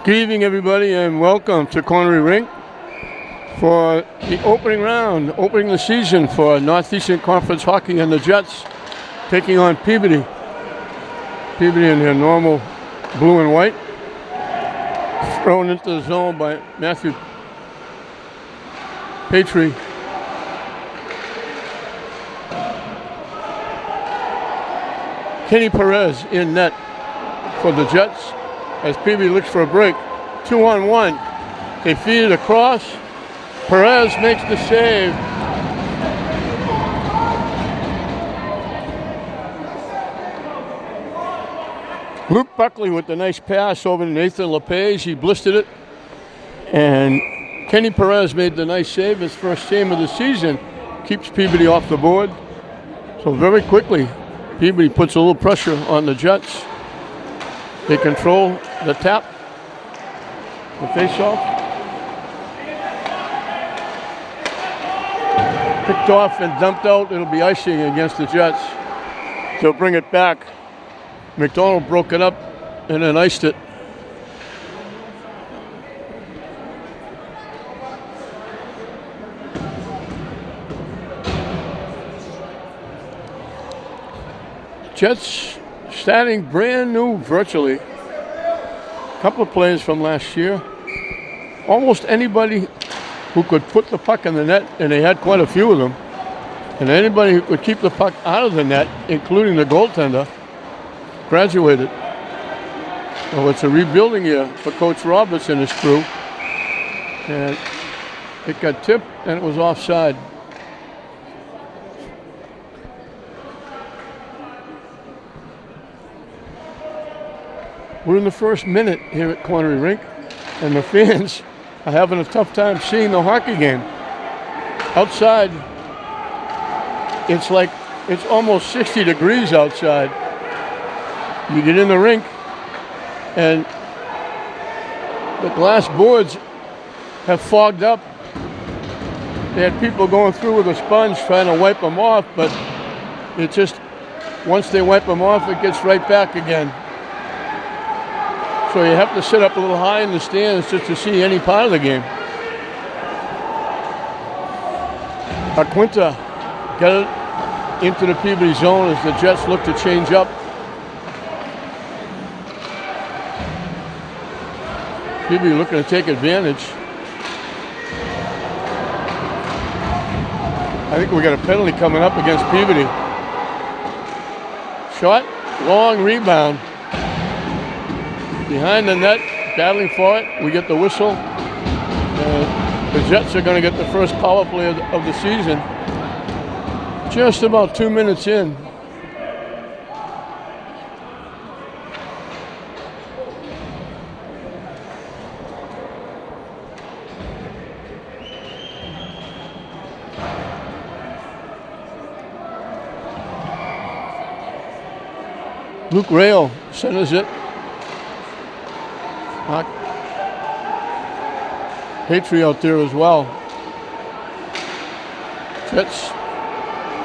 Good evening, everybody, and welcome to Cornery Rink for the opening round, opening the season for Northeastern Conference Hockey and the Jets taking on Peabody. Peabody in their normal blue and white, thrown into the zone by Matthew Petrie. Kenny Perez in net for the Jets as Peabody looks for a break. 2-on-1. They feed it across. Perez makes the save. Luke Buckley with the nice pass over to Nathan LePage. He blistered it. And Kenny Perez made the nice save. His first save of the season. Keeps Peabody off the board. So very quickly, Peabody puts a little pressure on the Jets. They control the tap, the face-off. Picked off and dumped out. It'll be icing against the Jets. They'll bring it back. McDonald broke it up and then iced it. Jets starting brand new virtually. A couple of players from last year. Almost anybody who could put the puck in the net, and they had quite a few of them, and anybody who could keep the puck out of the net, including the goaltender, graduated. Well, it's a rebuilding year for Coach Roberts and his crew. And it got tipped and it was offside. We're in the first minute here at Cornery Rink, and the fans are having a tough time seeing the hockey game. Outside, it's almost 60 degrees outside. You get in the rink, and the glass boards have fogged up. They had people going through with a sponge trying to wipe them off, but it just, once they wipe them off, it gets right back again. So you have to sit up a little high in the stands just to see any part of the game. Aquinta got it into the Peabody zone as the Jets look to change up. Peabody looking to take advantage. I think we got a penalty coming up against Peabody. Shot, long rebound. Behind the net, battling for it. We get the whistle. The Jets are going to get the first power play of the season. Just about 2 minutes in. Luke Rail centers it. Petrie out there as well. Jets,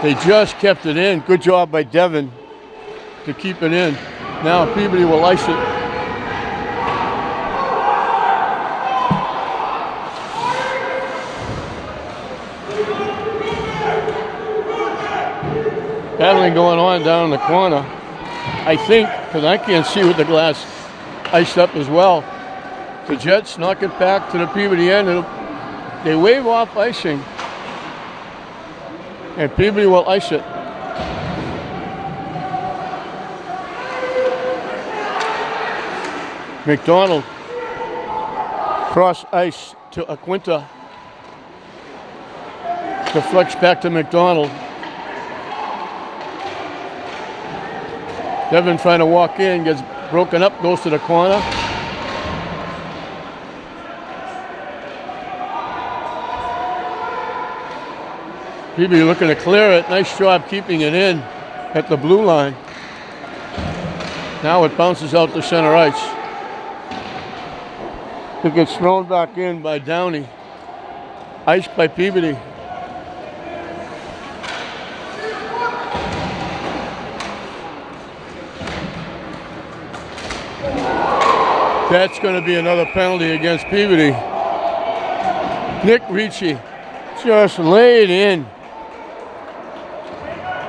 they just kept it in. Good job by Devin to keep it in. Now Peabody will ice it. Battling going on down in the corner. I think, because I can't see with the glass iced up as well. The Jets knock it back to the Peabody end. They wave off icing. And Peabody will ice it. McDonald. Cross ice to Aquinta. Deflects back to McDonald. Devin trying to walk in, gets broken up, goes to the corner. Peabody looking to clear it. Nice job keeping it in at the blue line. Now it bounces out to center ice. It gets thrown back in by Downey. Iced by Peabody. That's going to be another penalty against Peabody. Nick Ricci just laid in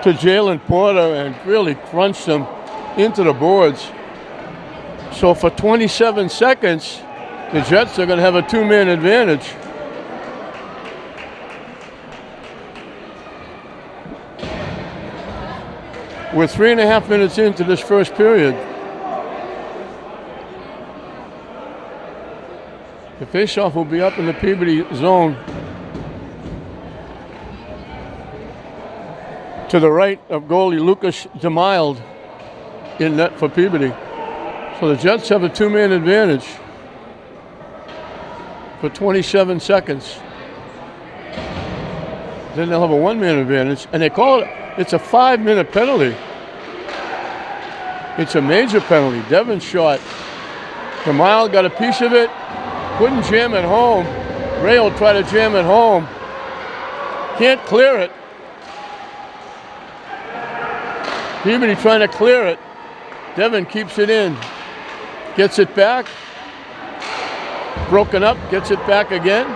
to Jalen Porter and really crunched him into the boards. So for 27 seconds, the Jets are going to have a two-man advantage. We're 3.5 minutes into this first period. The faceoff will be up in the Peabody zone. To the right of goalie Lucas DeMild in net for Peabody. So the Jets have a two-man advantage for 27 seconds. Then they'll have a one-man advantage, and they call it, it's a 5-minute penalty. It's a major penalty. Devin's shot. DeMild got a piece of it, couldn't jam it home. Ray will try to jam it home. Can't clear it. Peabody trying to clear it. Devin keeps it in. Gets it back. Broken up, gets it back again.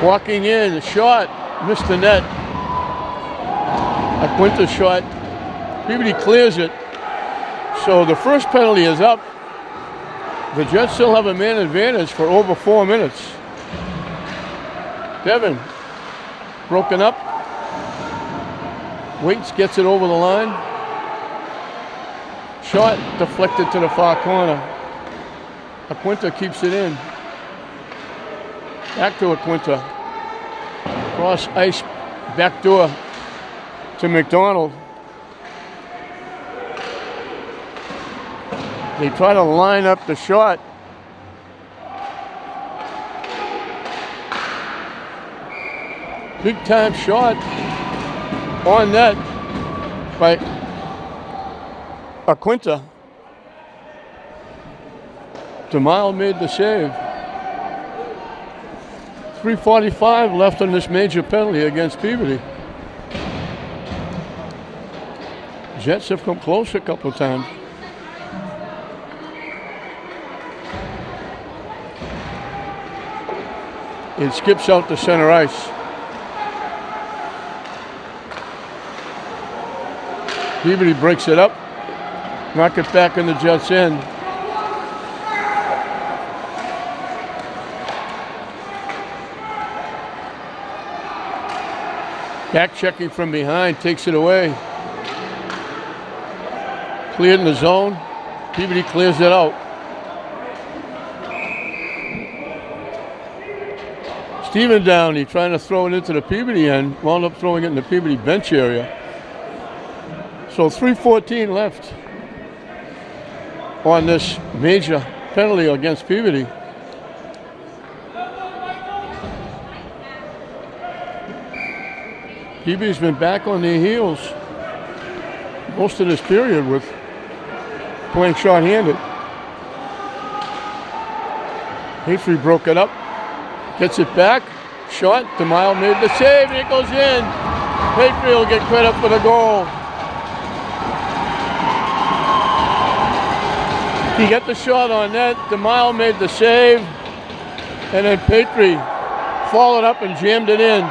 Walking in, the shot, missed the net. A Quinta shot. Peabody clears it. So the first penalty is up. The Jets still have a man advantage for over 4 minutes. Devin, broken up. Waits, gets it over the line. Shot deflected to the far corner. Aquinta keeps it in. Back to Aquinta. Cross ice, back door to McDonald. They try to line up the shot. Big time shot on net by Aquinta. DeMild made the save. 3:45 left on this major penalty against Peabody. Jets have come close a couple of times. It skips out to center ice. Peabody breaks it up, knock it back in the Jets' end. Back checking from behind, takes it away. Cleared in the zone. Peabody clears it out. Steven Downey trying to throw it into the Peabody end, wound up throwing it in the Peabody bench area. So 3:14 left on this major penalty against Peabody. Peabody's been back on their heels most of this period with playing short-handed. Hayfree broke it up, gets it back, shot, DeMild made the save, and it goes in. Hayfree will get credit for the goal. He got the shot on net, DeMild made the save, and then Petrie followed up and jammed it in.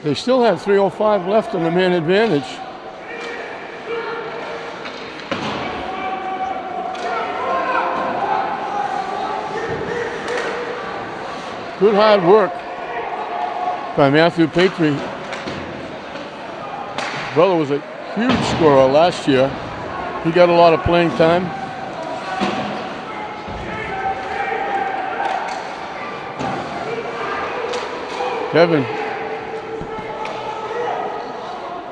They still have 3:05 left on the man advantage. Good hard work by Matthew Petrie. His brother was a huge scorer last year. He got a lot of playing time. Kevin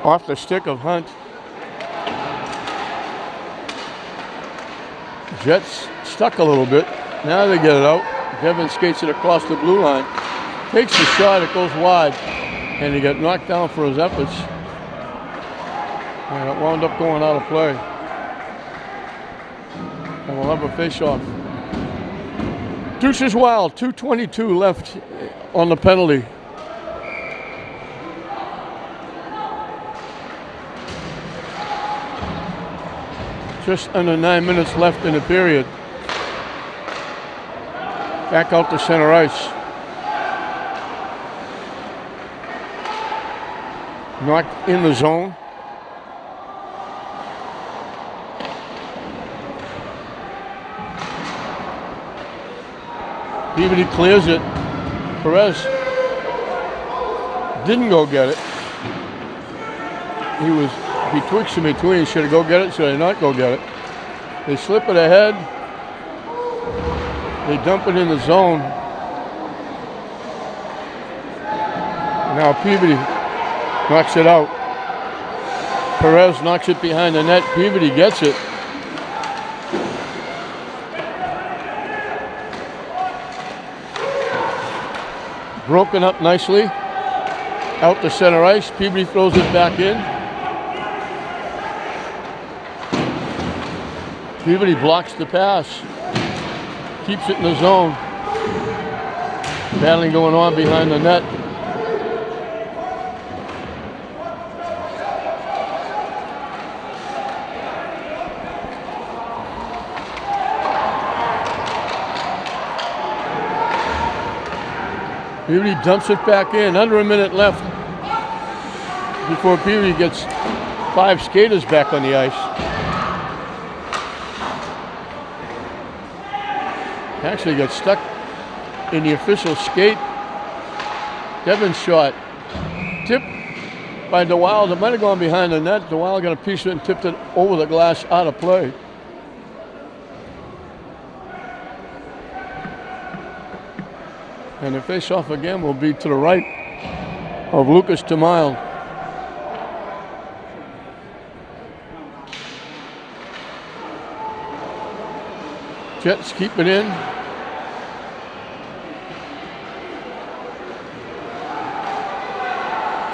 off the stick of Hunt. Jets stuck a little bit. Now they get it out. Devin skates it across the blue line. takes the shot, it goes wide, and he got knocked down for his efforts. And it wound up going out of play. And we'll have a face-off. Deuces Wild, 2:22 left on the penalty. Just under 9 minutes left in the period. Back out to center ice. Knocked in the zone. Peabody clears it. Perez didn't go get it. He was betwixt and between. Should he go get it? Should he not go get it? They slip it ahead. They dump it in the zone. Now Peabody knocks it out. Perez knocks it behind the net. Peabody gets it. Broken up nicely. Out to center ice. Peabody throws it back in. Peabody blocks the pass. Keeps it in the zone. Battling going on behind the net. Peabody dumps it back in. Under a minute left before Peabody gets 5 skaters back on the ice. Actually got stuck in the official skate. Devin's shot tipped by the Wild. It might have gone behind the net. The Wild got a piece of it and tipped it over the glass out of play. And the face-off again will be to the right of Lucas Tamayo. Jets keep it in.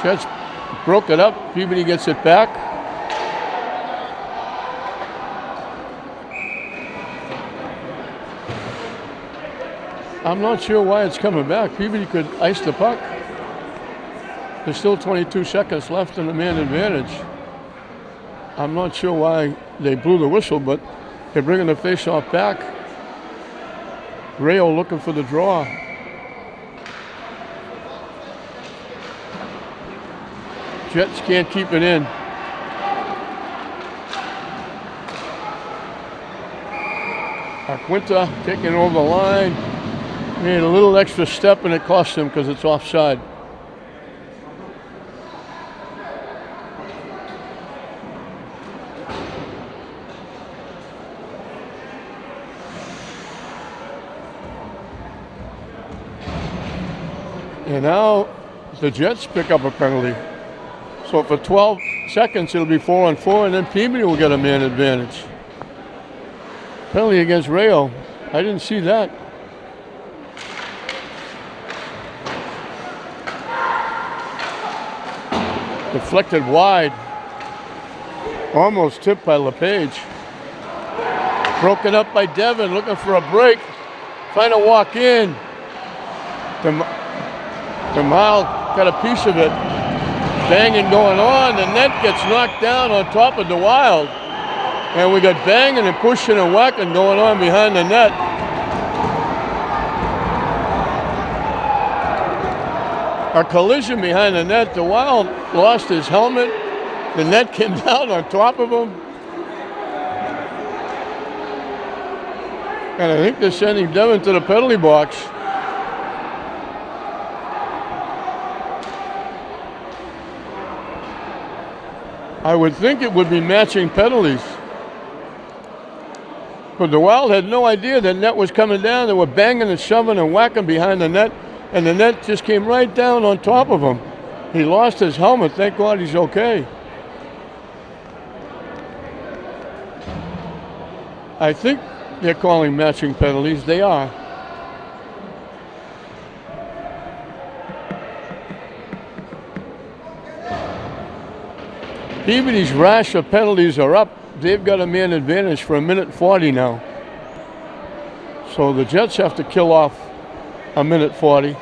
Jets broke it up. Peabody gets it back. I'm not sure why it's coming back. Peabody could ice the puck. There's still 22 seconds left in the man advantage. I'm not sure why they blew the whistle, but they're bringing the face-off back. Rayo looking for the draw. Jets can't keep it in. Quinta taking over the line. Made a little extra step and it cost him because it's offside. And now the Jets pick up a penalty. So for 12 seconds it'll be 4-on-4 and then Peabody will get a man advantage. Penalty against Rayo. I didn't see that. Deflected wide. Almost tipped by LePage. Broken up by Devin, looking for a break. Trying to walk in. Tamayo got a piece of it. Banging going on. The net gets knocked down on top of the Wild. And we got banging and pushing and whacking going on behind the net. A collision behind the net. The Wild lost his helmet. The net came down on top of him. And I think they're sending Devin to the penalty box. I would think it would be matching penalties. But the Wild had no idea the net was coming down. They were banging and shoving and whacking behind the net, and the net just came right down on top of him. He lost his helmet. Thank God he's okay. I think they're calling matching penalties. They are. Peabody's rash of penalties are up. They've got a man advantage for 1:40 now. So the Jets have to kill off 1:40.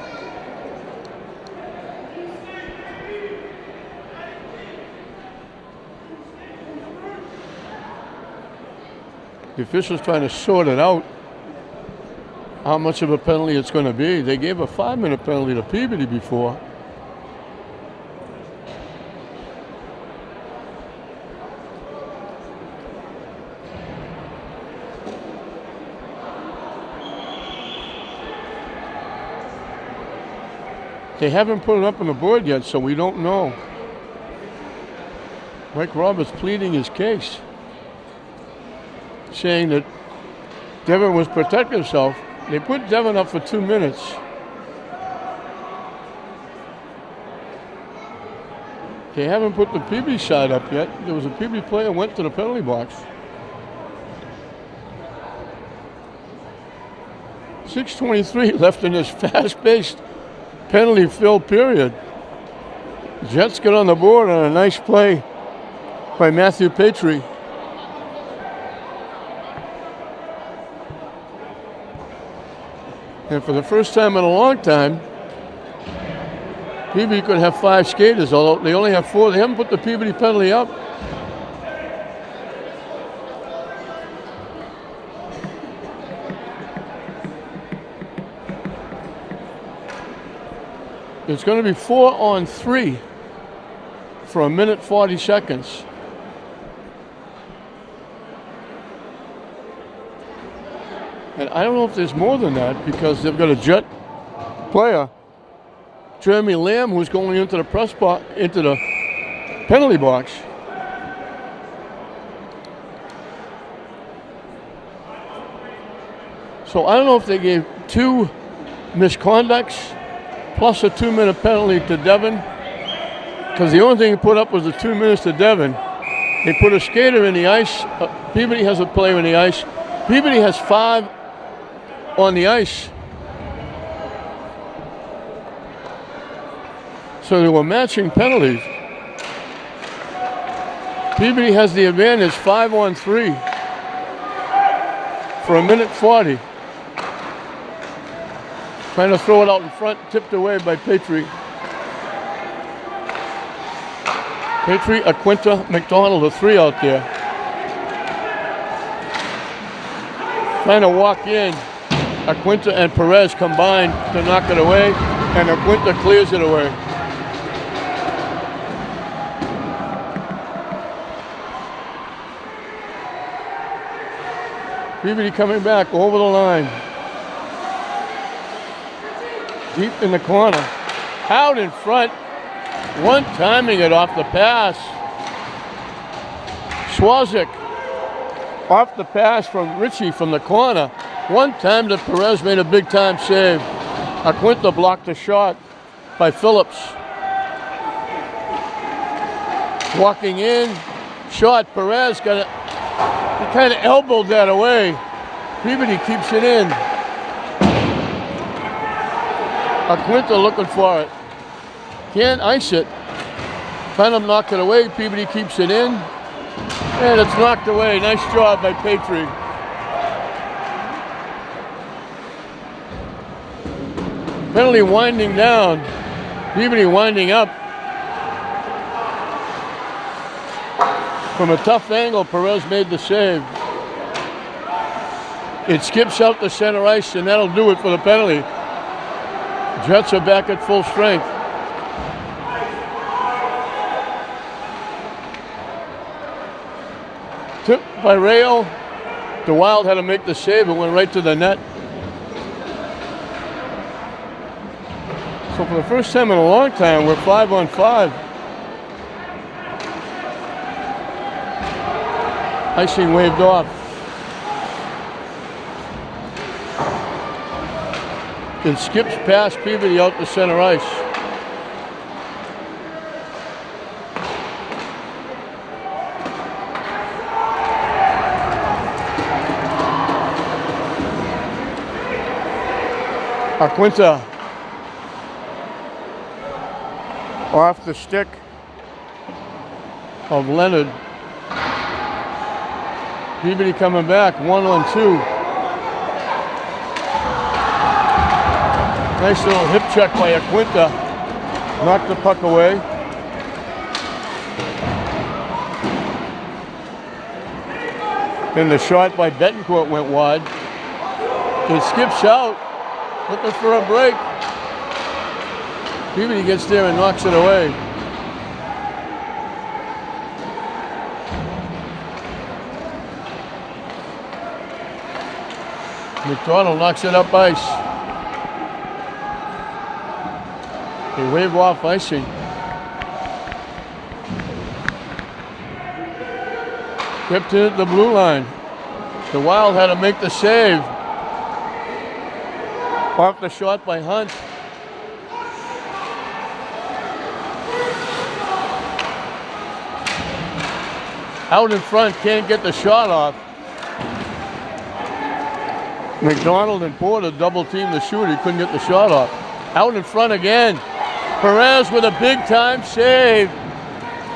The officials trying to sort it out, how much of a penalty it's going to be. They gave a 5-minute penalty to Peabody before. They haven't put it up on the board yet, so we don't know. Mike Roberts pleading his case, saying that Devin was protecting himself. They put Devin up for 2 minutes. They haven't put the Peabody side up yet. There was a Peabody player who went to the penalty box. 6:23 left in this fast-paced, penalty-filled period. Jets get on the board on a nice play by Matthew Petrie. And for the first time in a long time, Peabody could have 5 skaters, although they only have 4. They haven't put the Peabody penalty up. It's going to be 4-on-3 for 1:40 seconds. And I don't know if there's more than that because they've got a Jet player, Jeremy Lamb, who's going into the press box, into the penalty box. So I don't know if they gave 2 misconducts plus a 2-minute penalty to Devin, because the only thing they put up was the 2 minutes to Devin. They put a skater in the ice. Peabody has a player in the ice. Peabody has 5 on the ice. So they were matching penalties. Peabody has the advantage, 5-on-3 for 1:40. Trying to throw it out in front, tipped away by Petrie. Petrie, Aquinta, McDonald, the 3 out there. Trying to walk in. Aquinta and Perez combine to knock it away, and Aquinta clears it away. Peabody coming back over the line. Deep in the corner. Out in front. One timing it off the pass. Swazik off the pass from Ritchie from the corner. One time that Perez made a big time save. Aquinta blocked the shot by Phillips. Walking in. Shot. Perez got it. He kind of elbowed that away. Peabody keeps it in. Aquinta looking for it. Can't ice it. Trying to knock it away. Peabody keeps it in. And it's knocked away. Nice job by Petrie. Penalty winding down. Peabody winding up. From a tough angle, Perez made the save. It skips out the center ice, and that'll do it for the penalty. Jets are back at full strength. Tipped by Rayo. The Wild had to make the save. It went right to the net. So for the first time in a long time, we're 5-on-5. Icing waved off. It skips past Peabody out to center ice. Aquinta off the stick. of Leonard. Peabody coming back, 1-on-2. Nice little hip check by Aquinta. Knocked the puck away. Then the shot by Betancourt went wide. It skips out, looking for a break. Peabody gets there and knocks it away. McDonald knocks it up ice. They wave off icing. Kept it at the blue line. The Wild had to make the save. Off the shot by Hunt. Out in front, can't get the shot off. McDonald and Porter double teamed the shooter, he couldn't get the shot off. Out in front again. Perez with a big time save.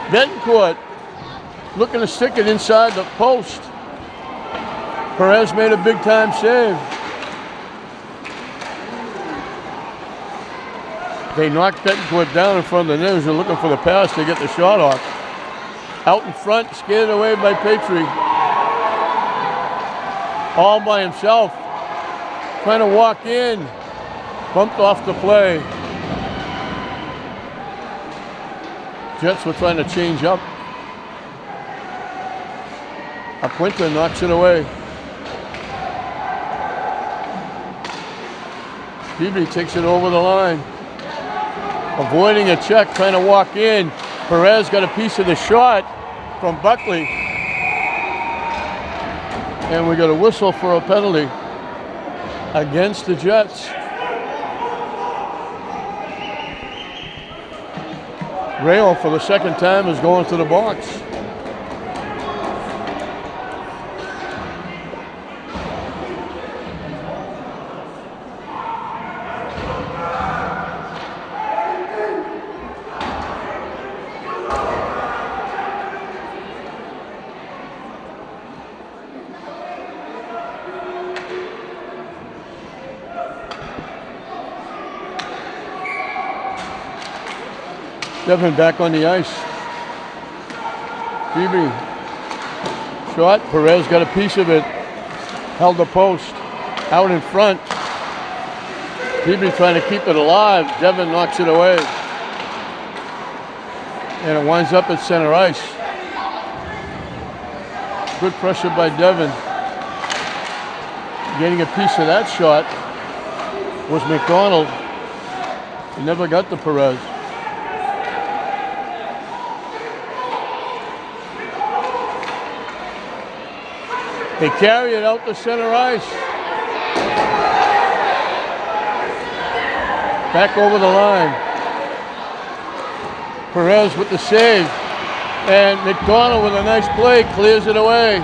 Betancourt looking to stick it inside the post. Perez made a big time save. They knocked Betancourt down in front of the net. They're looking for the pass to get the shot off. Out in front, scared away by Petrie. All by himself. Trying to walk in. Bumped off the play. Jets were trying to change up. Aquinta knocks it away. Peabody takes it over the line. Avoiding a check, trying to walk in. Perez got a piece of the shot from Buckley. And we got a whistle for a penalty against the Jets. Rail for the second time is going to the box. Devin back on the ice. Peabody shot. Perez got a piece of it. Held the post. Out in front. Peabody trying to keep it alive. Devin knocks it away. And it winds up at center ice. Good pressure by Devin. Getting a piece of that shot was McDonald. He never got to Perez. They carry it out to center ice. Back over the line. Perez with the save. And McDonald with a nice play clears it away.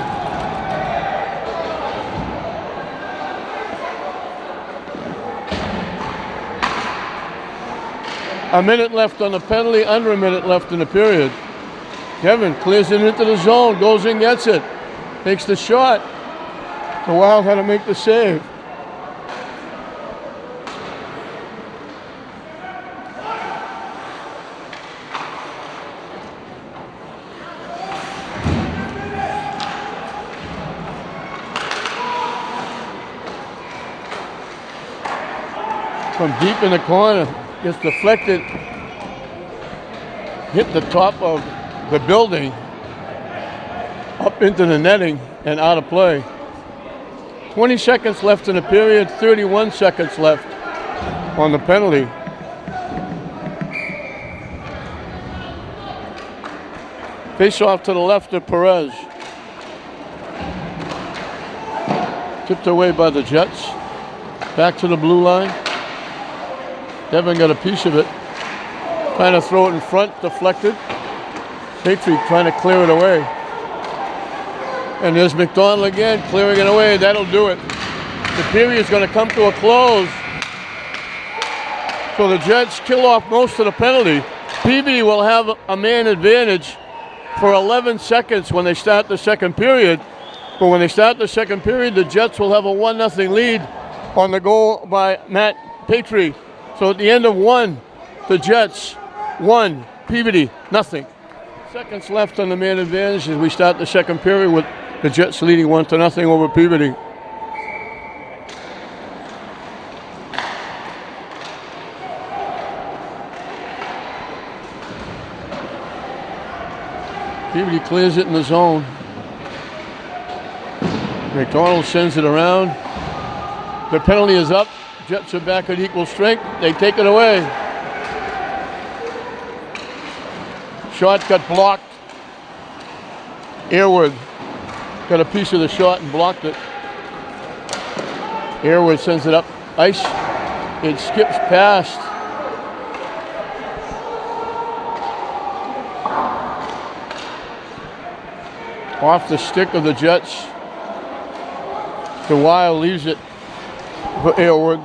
A minute left on the penalty, under a minute left in the period. Kevin clears it into the zone, goes in, gets it. Takes the shot. The Wild had to make the save. From deep in the corner, gets deflected, hit the top of the building, up into the netting and out of play. 20 seconds left in the period, 31 seconds left on the penalty. Face off to the left of Perez. Tipped away by the Jets. Back to the blue line. Devin got a piece of it. Trying to throw it in front, deflected. Petrie trying to clear it away. And there's McDonald again, clearing it away. That'll do it. The period's going to come to a close. So the Jets kill off most of the penalty. Peabody will have a man advantage for 11 seconds when they start the second period. But when they start the second period, the Jets will have a 1-0 lead on the goal by Matt Petrie. So at the end of one, the Jets 1, Peabody nothing. Seconds left on the man advantage as we start the second period with the Jets leading 1-0 over Peabody. Peabody clears it in the zone. McDonald sends it around. The penalty is up. Jets are back at equal strength. They take it away. Shot got blocked. Airwood got a piece of the shot and blocked it. Airwood sends it up ice. It skips past. Off the stick of the Jets. DeWile leaves it for Airwood.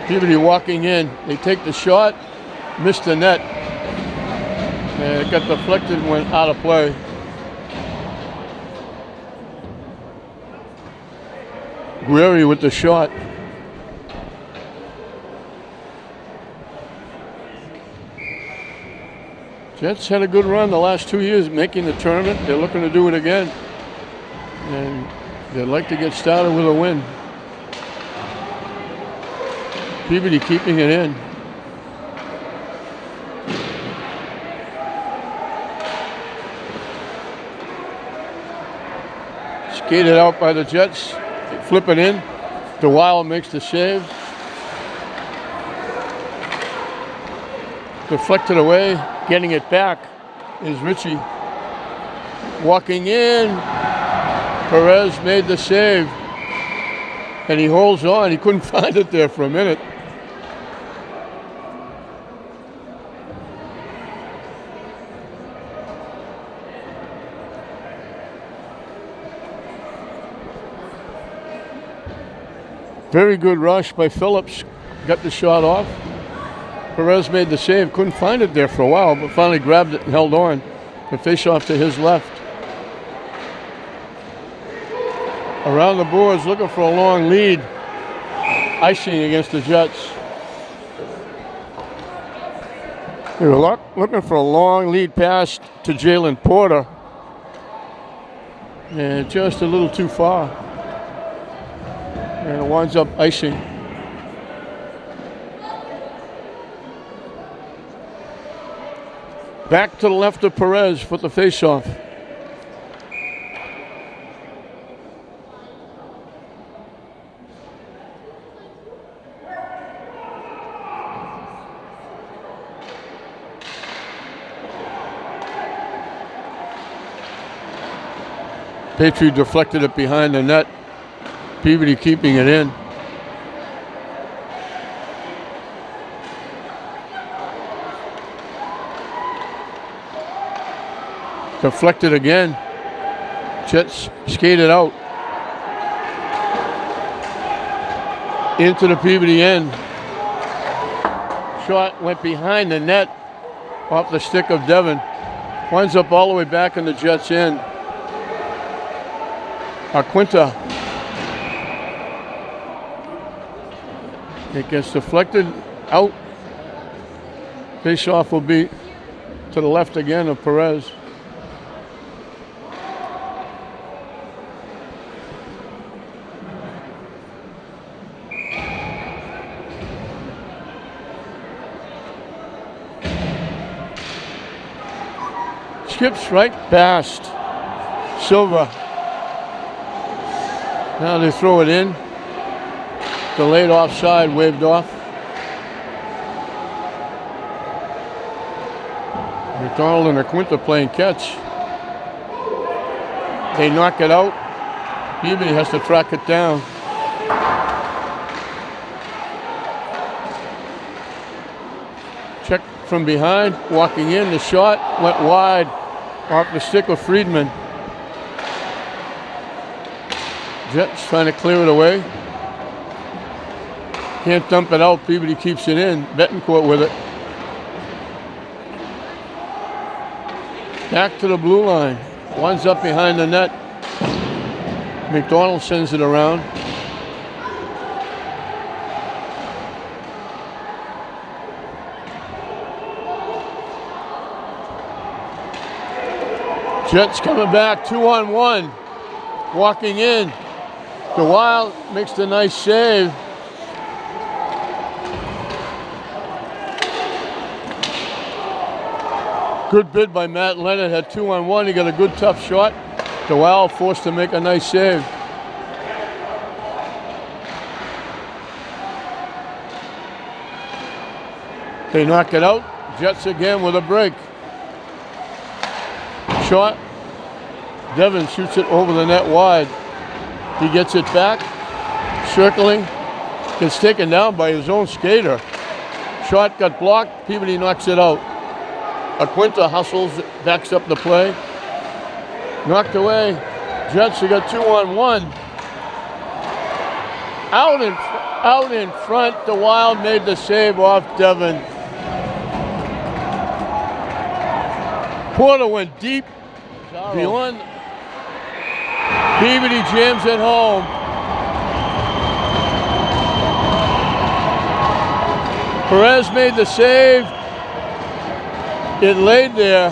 Peabody walking in. They take the shot, missed the net. And it got deflected and went out of play. Guerri with the shot. Jets had a good run the last 2 years making the tournament. They're looking to do it again. And they'd like to get started with a win. Peabody keeping it in. Skated out by the Jets. They flip it in. DeWile makes the save. Deflected away. Getting it back is Ritchie. Walking in. Perez made the save. And he holds on. He couldn't find it there for a minute. Very good rush by Phillips. Got the shot off. Perez made the save. Couldn't find it there for a while, but finally grabbed it and held on. The face-off to his left. Around the boards, looking for a long lead. Icing against the Jets. They were looking for a long lead pass to Jalen Porter. And just a little too far. And it winds up icing. Back to the left of Perez for the face-off. Petrie deflected it behind the net. Peabody keeping it in. Deflected again. Jets skated out. Into the Peabody end. Shot went behind the net. Off the stick of Devon. Winds up all the way back in the Jets end. Quinta. It gets deflected out. Face-off will be to the left again of Perez. Skips right past Silva. Now they throw it in. Delayed offside, waved off. McDonald and Quinta playing catch. They knock it out. Peabody has to track it down. Check from behind, walking in, the shot went wide off the stick of Friedman. Jets trying to clear it away. Can't dump it out. Peabody keeps it in. Betancourt with it. Back to the blue line. One's up behind the net. McDonald sends it around. Jets coming back 2-on-1. Walking in. The Wild makes the nice save. Good bid by Matt Leonard. Had 2-on-1. He got a good tough shot. The Wild forced to make a nice save. They knock it out. Jets again with a break. Shot. Devin shoots it over the net wide. He gets it back. Circling. Gets taken down by his own skater. Shot got blocked. Peabody knocks it out. Aquinta hustles, backs up the play. Knocked away. Jets, they got 2-on-1. Out in front. The Wild made the save off Devin. Porter went deep beyond. Peabody jams it home. Perez made the save. It laid there.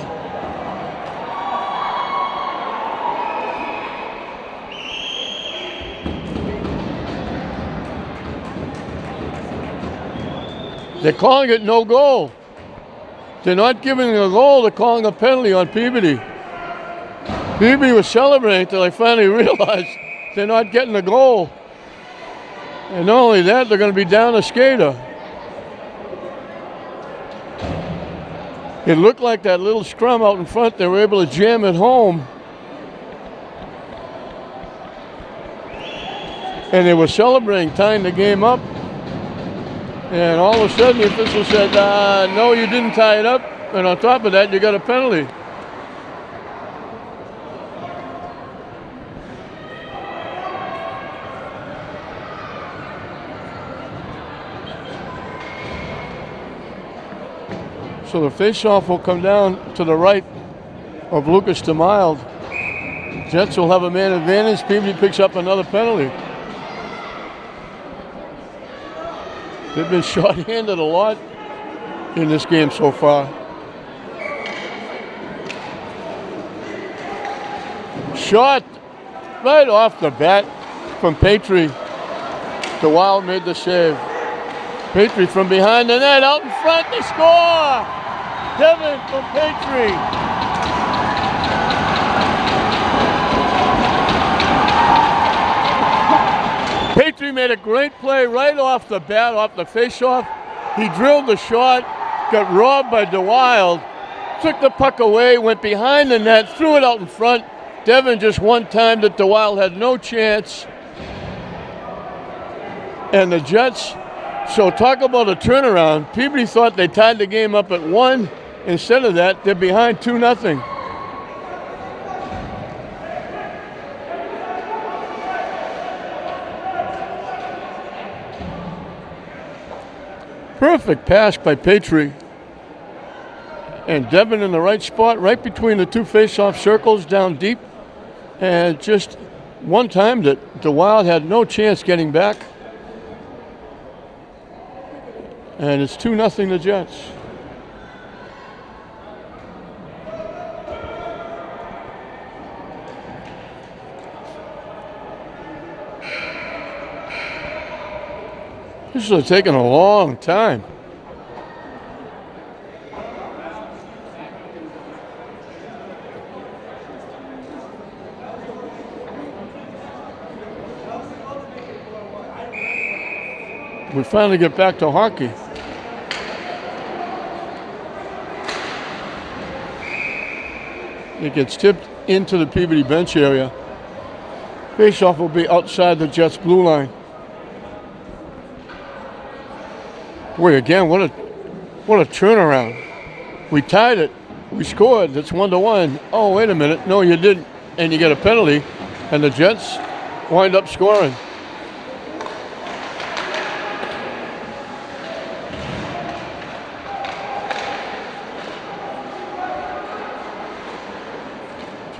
They're calling it no goal. They're not giving a goal, they're calling a penalty on Peabody. Peabody was celebrating until they finally realized they're not getting a goal. And not only that, they're going to be down a skater. It looked like that little scrum out in front, they were able to jam it home. And they were celebrating, tying the game up. And all of a sudden the official said, no, you didn't tie it up. And on top of that, you got a penalty. So the face-off will come down to the right of Lucas DeMild. Jets will have a man advantage. Peabody picks up another penalty. They've been short-handed a lot in this game so far. Shot right off the bat from Petrie. The Wild made the save. Petrie from behind the net, out in front, they score! Devin from Petrie. Petrie made a great play right off the bat, off the face-off. He drilled the shot, got robbed by DeWild, took the puck away, went behind the net, threw it out in front. Devin just one-timed it. DeWild had no chance. And the Jets, so talk about a turnaround. Peabody thought they tied the game up at 1. Instead of that, they're behind 2-0. Perfect pass by Petrie. And Devin in the right spot, right between the two face-off circles, down deep. And just one-timed it. The Wild had no chance getting back. And it's 2-0 the Jets. This is taking a long time. We finally get back to hockey. It gets tipped into the Peabody bench area. Faceoff will be outside the Jets' blue line. Boy, again, what a turnaround. We tied it. We scored. It's 1-1. Oh, wait a minute. No, you didn't. And you get a penalty. And the Jets wind up scoring.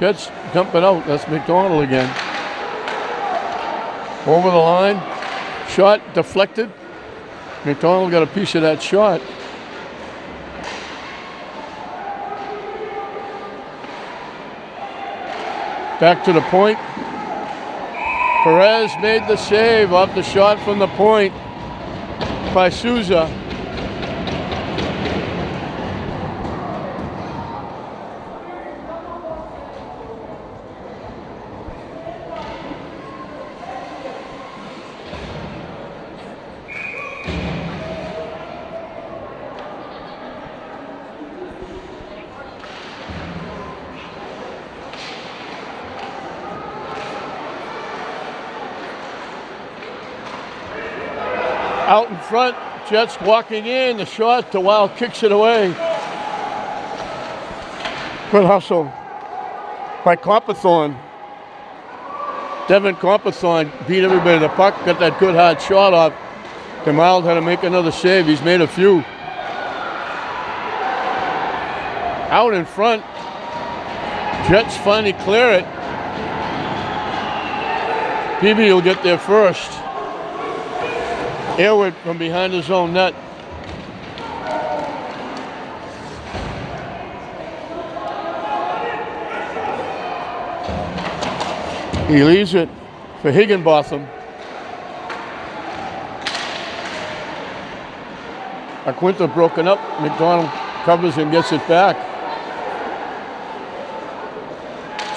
Jets dumping out. That's McDonald again. Over the line. Shot deflected. McDonald got a piece of that shot. Back to the point. Perez made the save off the shot from the point by Souza. Out in front, Jets walking in, the shot, the Wild kicks it away. Good hustle by Compethorne. Devin Compethorne beat everybody to the puck, got that good hard shot off. The Wild had to make another save, he's made a few. Out in front, Jets finally clear it. Peabody will get there first. Airwood from behind his own net. He leaves it for Higginbotham. Aquinta broken up. McDonald covers and gets it back.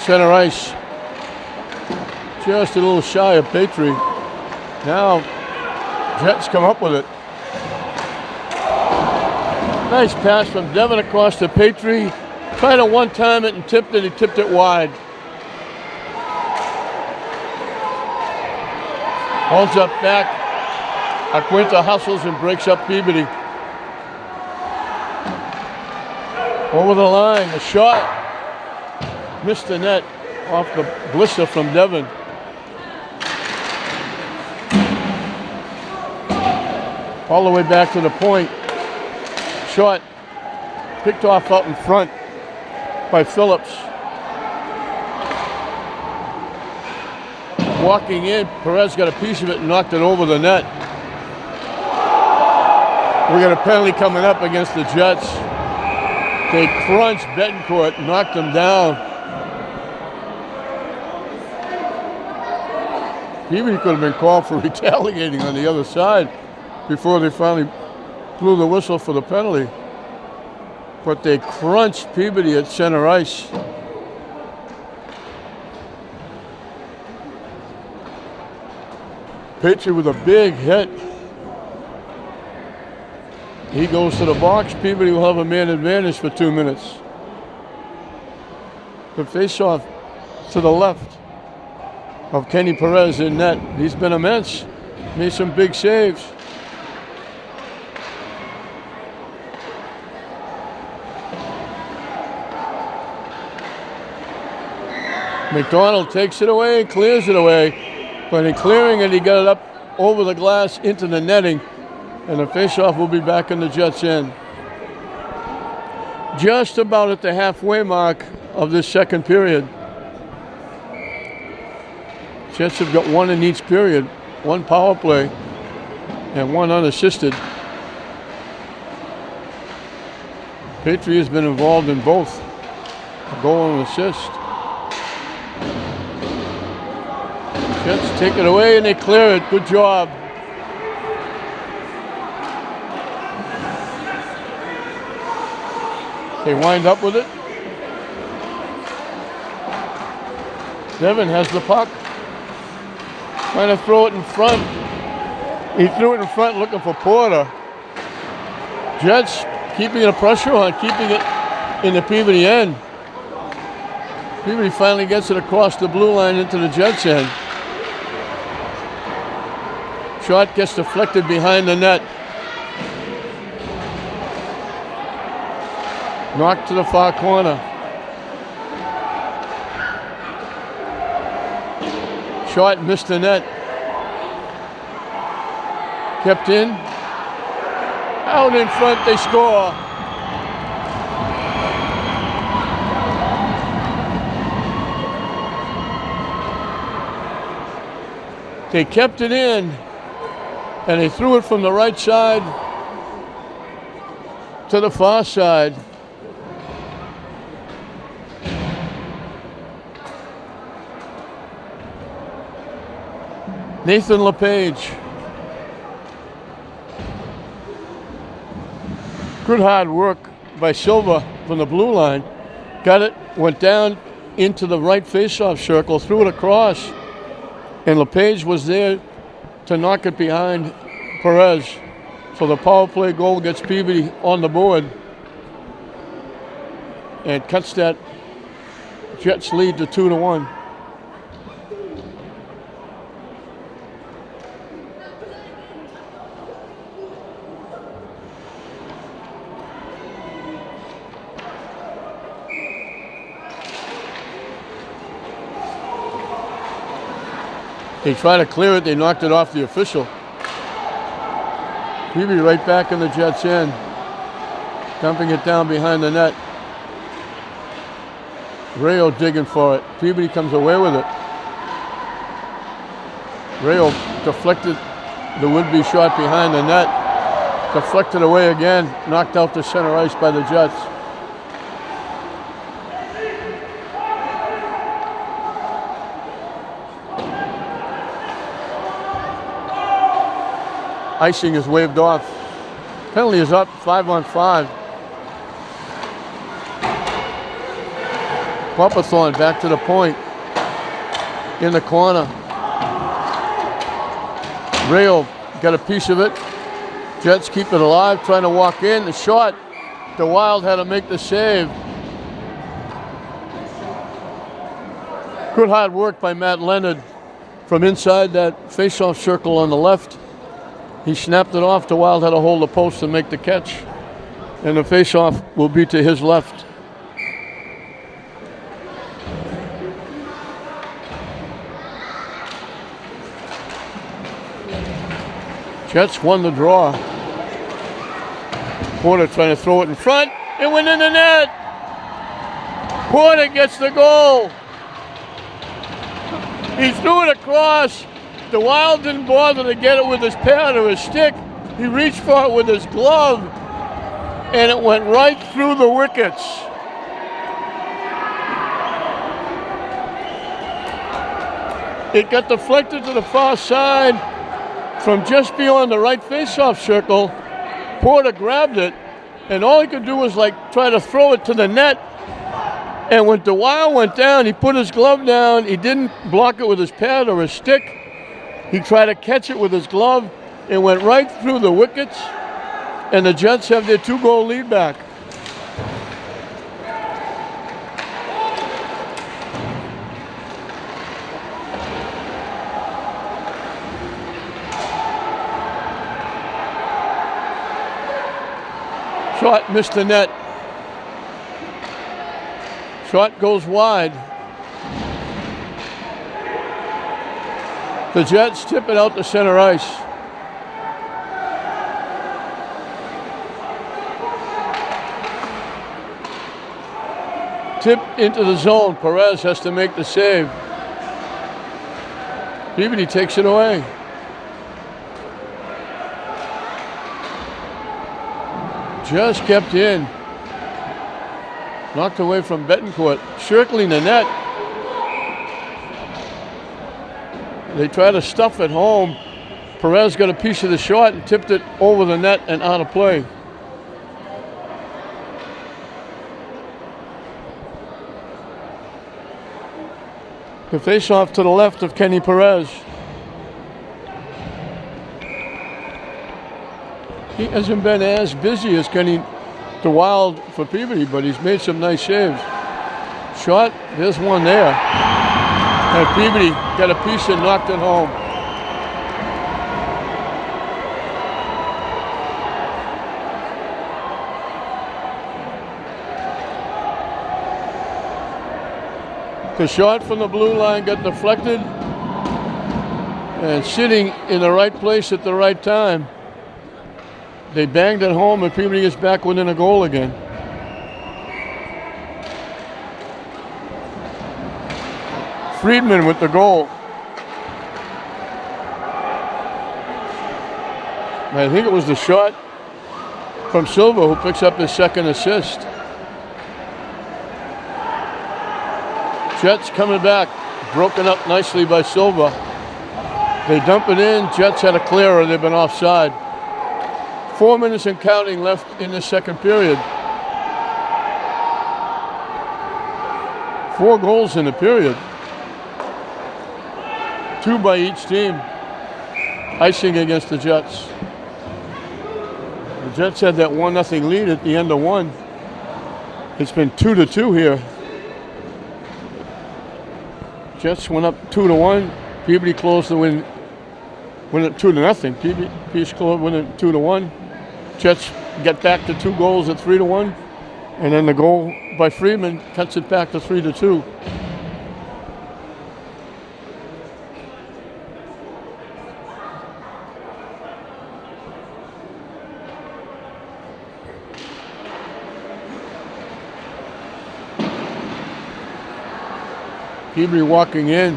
Center ice. Just a little shy of Petrie. Now Jets come up with it. Nice pass from Devin across to Petrie. Tried to one-time it and tipped it. He tipped it wide. Holds up back. Aquinta hustles and breaks up Peabody. Over the line, the shot. Missed the net off the blister from Devin. All the way back to the point. Shot picked off out in front by Phillips. Walking in, Perez got a piece of it and knocked it over the net. We got a penalty coming up against the Jets. They crunched Betancourt, knocked him down. Peabody could have been called for retaliating on the other side before they finally blew the whistle for the penalty. But they crunched Peabody at center ice. Petrie with a big hit. He goes to the box. Peabody will have a man advantage for 2 minutes. The face-off to the left of Kenny Perez in net. He's been immense. Made some big saves. McDonald takes it away, clears it away, but in clearing it, he got it up over the glass into the netting, and the faceoff will be back in the Jets' end. Just about at the halfway mark of this second period. Jets have got one in each period, one power play and one unassisted. Petrie has been involved in both, a goal and an assist. Jets take it away and they clear it. Good job. They wind up with it. Devin has the puck. Trying to throw it in front. He threw it in front looking for Porter. Jets keeping the pressure on, keeping it in the Peabody end. Peabody finally gets it across the blue line into the Jets end. Shot gets deflected behind the net. Knocked to the far corner. Shot missed the net. Kept in. Out in front, they score. They kept it in, and they threw it from the right side to the far side. Nathan LePage. Good hard work by Silva from the blue line. Got it, went down into the right face-off circle, threw it across, and LePage was there to knock it behind Perez. So the power play goal gets Peabody on the board and cuts that Jets lead to 2-1. They tried to clear it, they knocked it off the official. Peabody right back in the Jets' end, dumping it down behind the net. Rayo digging for it. Peabody comes away with it. Rayo deflected the would-be shot behind the net. Deflected away again, knocked out to center ice by the Jets. Icing is waved off. Penalty is up, 5-on-5. Papathorn back to the point. In the corner. Rayo got a piece of it. Jets keep it alive, trying to walk in. The shot, the Wild had to make the save. Good hard work by Matt Leonard from inside that face-off circle on the left. He snapped it off. The Wild had to hold the post and make the catch. And the face-off will be to his left. Jets won the draw. Porter trying to throw it in front. It went in the net. Porter gets the goal. He threw it across. The Wild didn't bother to get it with his pad or his stick. He reached for it with his glove, and it went right through the wickets. It got deflected to the far side from just beyond the right face-off circle. Porter grabbed it, and all he could do was try to throw it to the net. And when the Wild went down, he put his glove down. He didn't block it with his pad or his stick. He tried to catch it with his glove. It went right through the wickets, and the Jets have their 2-goal lead back. Shot missed the net. Shot goes wide. The Jets tip it out to center ice. Tip into the zone. Perez has to make the save. Peabody takes it away. Just kept in. Knocked away from Betancourt. Circling the net. They try to stuff it home. Perez got a piece of the shot and tipped it over the net and out of play. The face-off to the left of Kenny Perez. He hasn't been as busy as Kenny the Wild for Peabody, but he's made some nice saves. Shot, there's one there. And Peabody got a piece and knocked it home. The shot from the blue line got deflected and sitting in the right place at the right time. They banged it home and Peabody gets back within a goal again. Friedman with the goal. I think it was the shot from Silva who picks up his second assist. Jets coming back, broken up nicely by Silva. They dump it in. Jets had a clearer. They've been offside. 4 minutes and counting left in the second period. 4 goals in the period. 2 by each team. Icing against the Jets. The Jets had that 1-0 lead at the end of one. It's been 2-2 here. Jets went up 2-1. Peabody closed the win it 2-0. Peabody closed win it 2-1. Jets get back to 2 goals at 3-1, and then the goal by Freeman cuts it back to 3-2. Peabody walking in.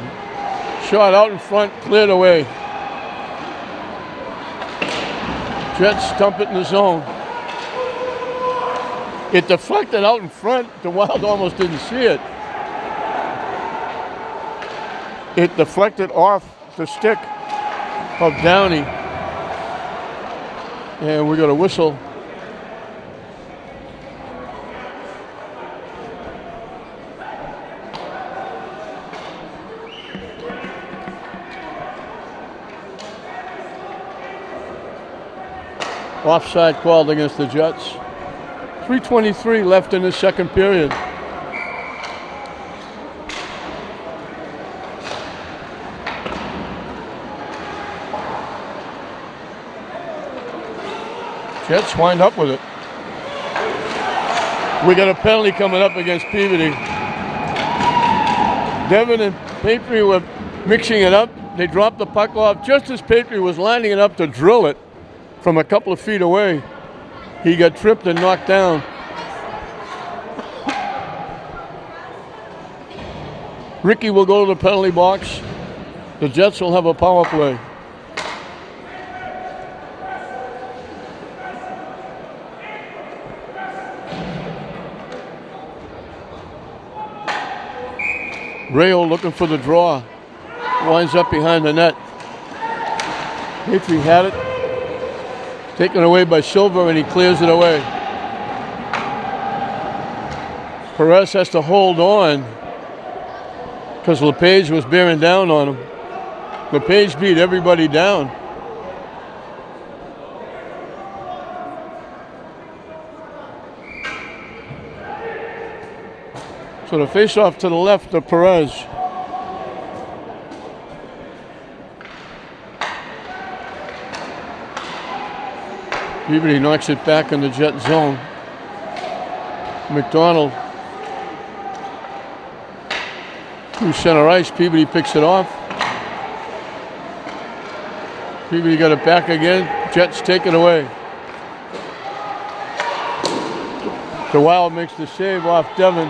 Shot out in front, cleared away. Jets dump it in the zone. It deflected out in front. The Wild almost didn't see it. It deflected off the stick of Downey. And we got a whistle. Offside called against the Jets. 3:23 left in the second period. Jets wind up with it. We got a penalty coming up against Peabody. Devin and Peabody were mixing it up. They dropped the puck off just as Peabody was lining it up to drill it. From a couple of feet away, he got tripped and knocked down. Ricky will go to the penalty box. The Jets will have a power play. Rayo looking for the draw. Winds up behind the net. Petrie had it. Taken away by Silva, and he clears it away. Perez has to hold on because LePage was bearing down on him. LePage beat everybody down. So the face-off to the left of Perez. Peabody knocks it back in the Jet zone. McDonald through center ice. Peabody picks it off. Peabody got it back again. Jets take it away. The Wild makes the save off Devin.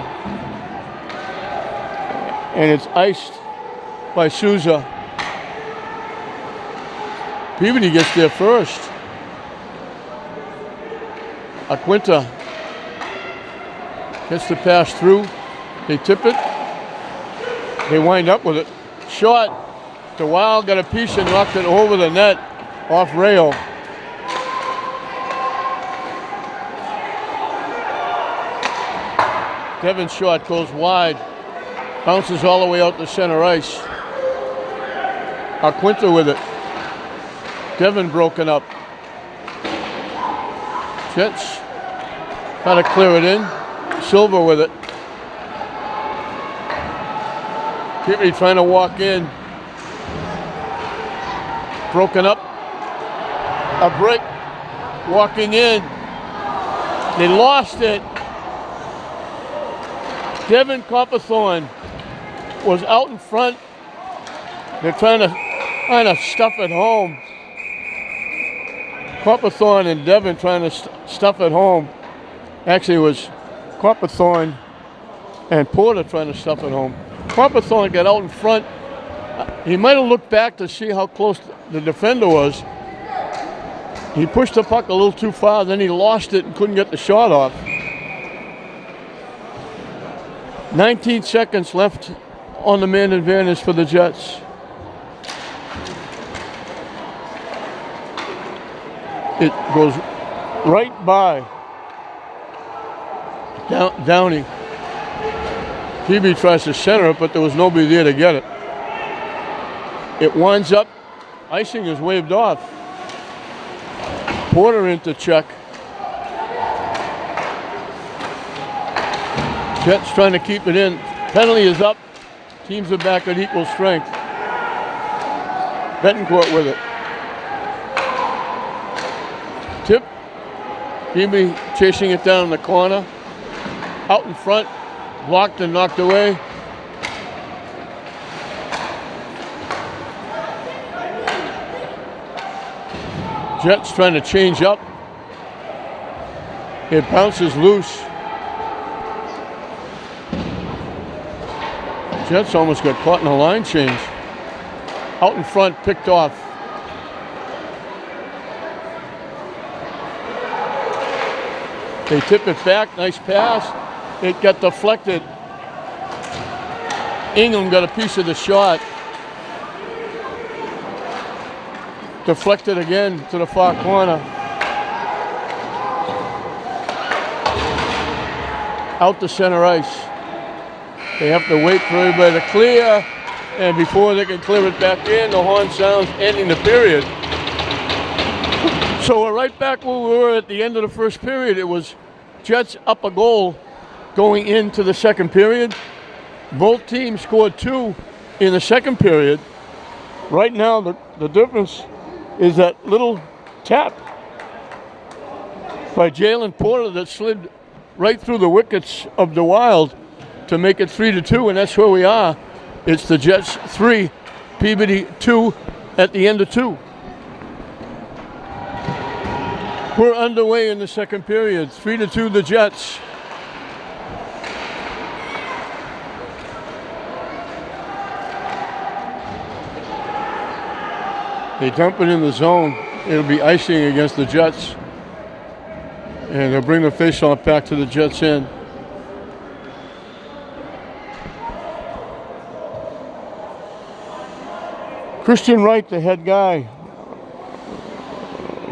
And it's iced by Souza. Peabody gets there first. Aquinta gets the pass through. They tip it. They wind up with it. Shot. The Wild got a piece and knocked it over the net off Rayo. Devin's shot goes wide. Bounces all the way out to center ice. Aquinta with it. Devin broken up. Jets trying to clear it in. Silva with it. Peabody trying to walk in. Broken up. A break. Walking in. They lost it. Devin Copperthorne was out in front. They're trying to stuff it home. Copperthorne and Devin trying to stuff it home. Actually, it was Copperthorne and Porter trying to stuff it home. Copperthorne got out in front. He might have looked back to see how close the defender was. He pushed the puck a little too far, then he lost it and couldn't get the shot off. 19 seconds left on the man advantage for the Jets. It goes right by Downey. Peabody tries to center it, but there was nobody there to get it. It winds up, icing is waved off. Porter into check. Jets trying to keep it in. Penalty is up. Teams are back at equal strength. Betancourt with it. Tip. Peabody chasing it down in the corner. Out in front. Blocked and knocked away. Jets trying to change up. It bounces loose. Jets almost got caught in a line change. Out in front, picked off. They tip it back, nice pass. It got deflected. Ingham got a piece of the shot. Deflected again to the far corner. Out to center ice. They have to wait for everybody to clear, and before they can clear it back in, the horn sounds ending the period. So we're right back where we were at the end of the first period. It was Jets up a goal going into the second period. Both teams scored 2 in the second period. Right now, the difference is that little tap by Jalen Porter that slid right through the wickets of the Wild to make it 3-2, and that's where we are. It's the Jets 3, Peabody 2 at the end of 2. We're underway in the second period. 3-2 the Jets. They dump it in the zone. It'll be icing against the Jets. And they'll bring the faceoff back to the Jets end. Christian Wright, the head guy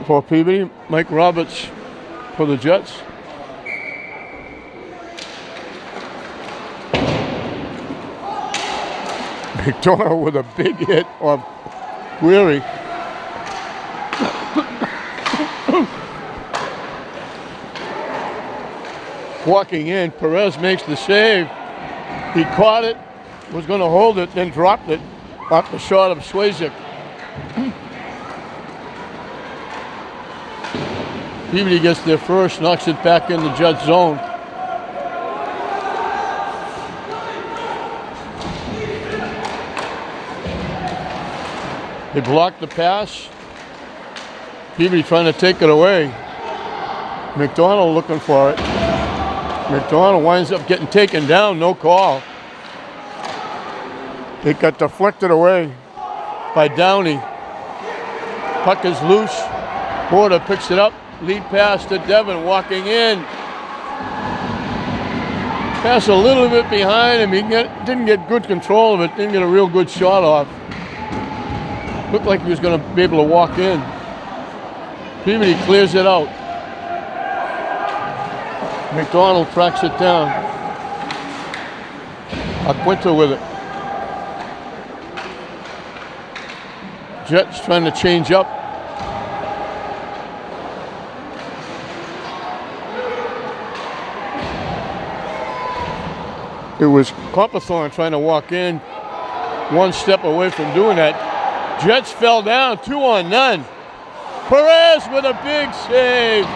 for Peabody. Mike Roberts for the Jets. McDonald with a big hit on Weary. Walking in, Perez makes the save. He caught it, was going to hold it, then dropped it off the shot of Swayzik. Peabody gets there first, knocks it back in the Jets zone. They blocked the pass. Peabody trying to take it away. McDonald looking for it. McDonald winds up getting taken down, no call. It got deflected away by Downey. Puck is loose. Porter picks it up. Lead pass to Devin, walking in. Pass a little bit behind him. He didn't get good control of it. Didn't get a real good shot off. Looked like he was going to be able to walk in. Peabody clears it out. McDonald tracks it down. Aquinta with it. Jets trying to change up. It was Copperthorne trying to walk in. One step away from doing that. Jets fell down, 2-on-0. Perez with a big save.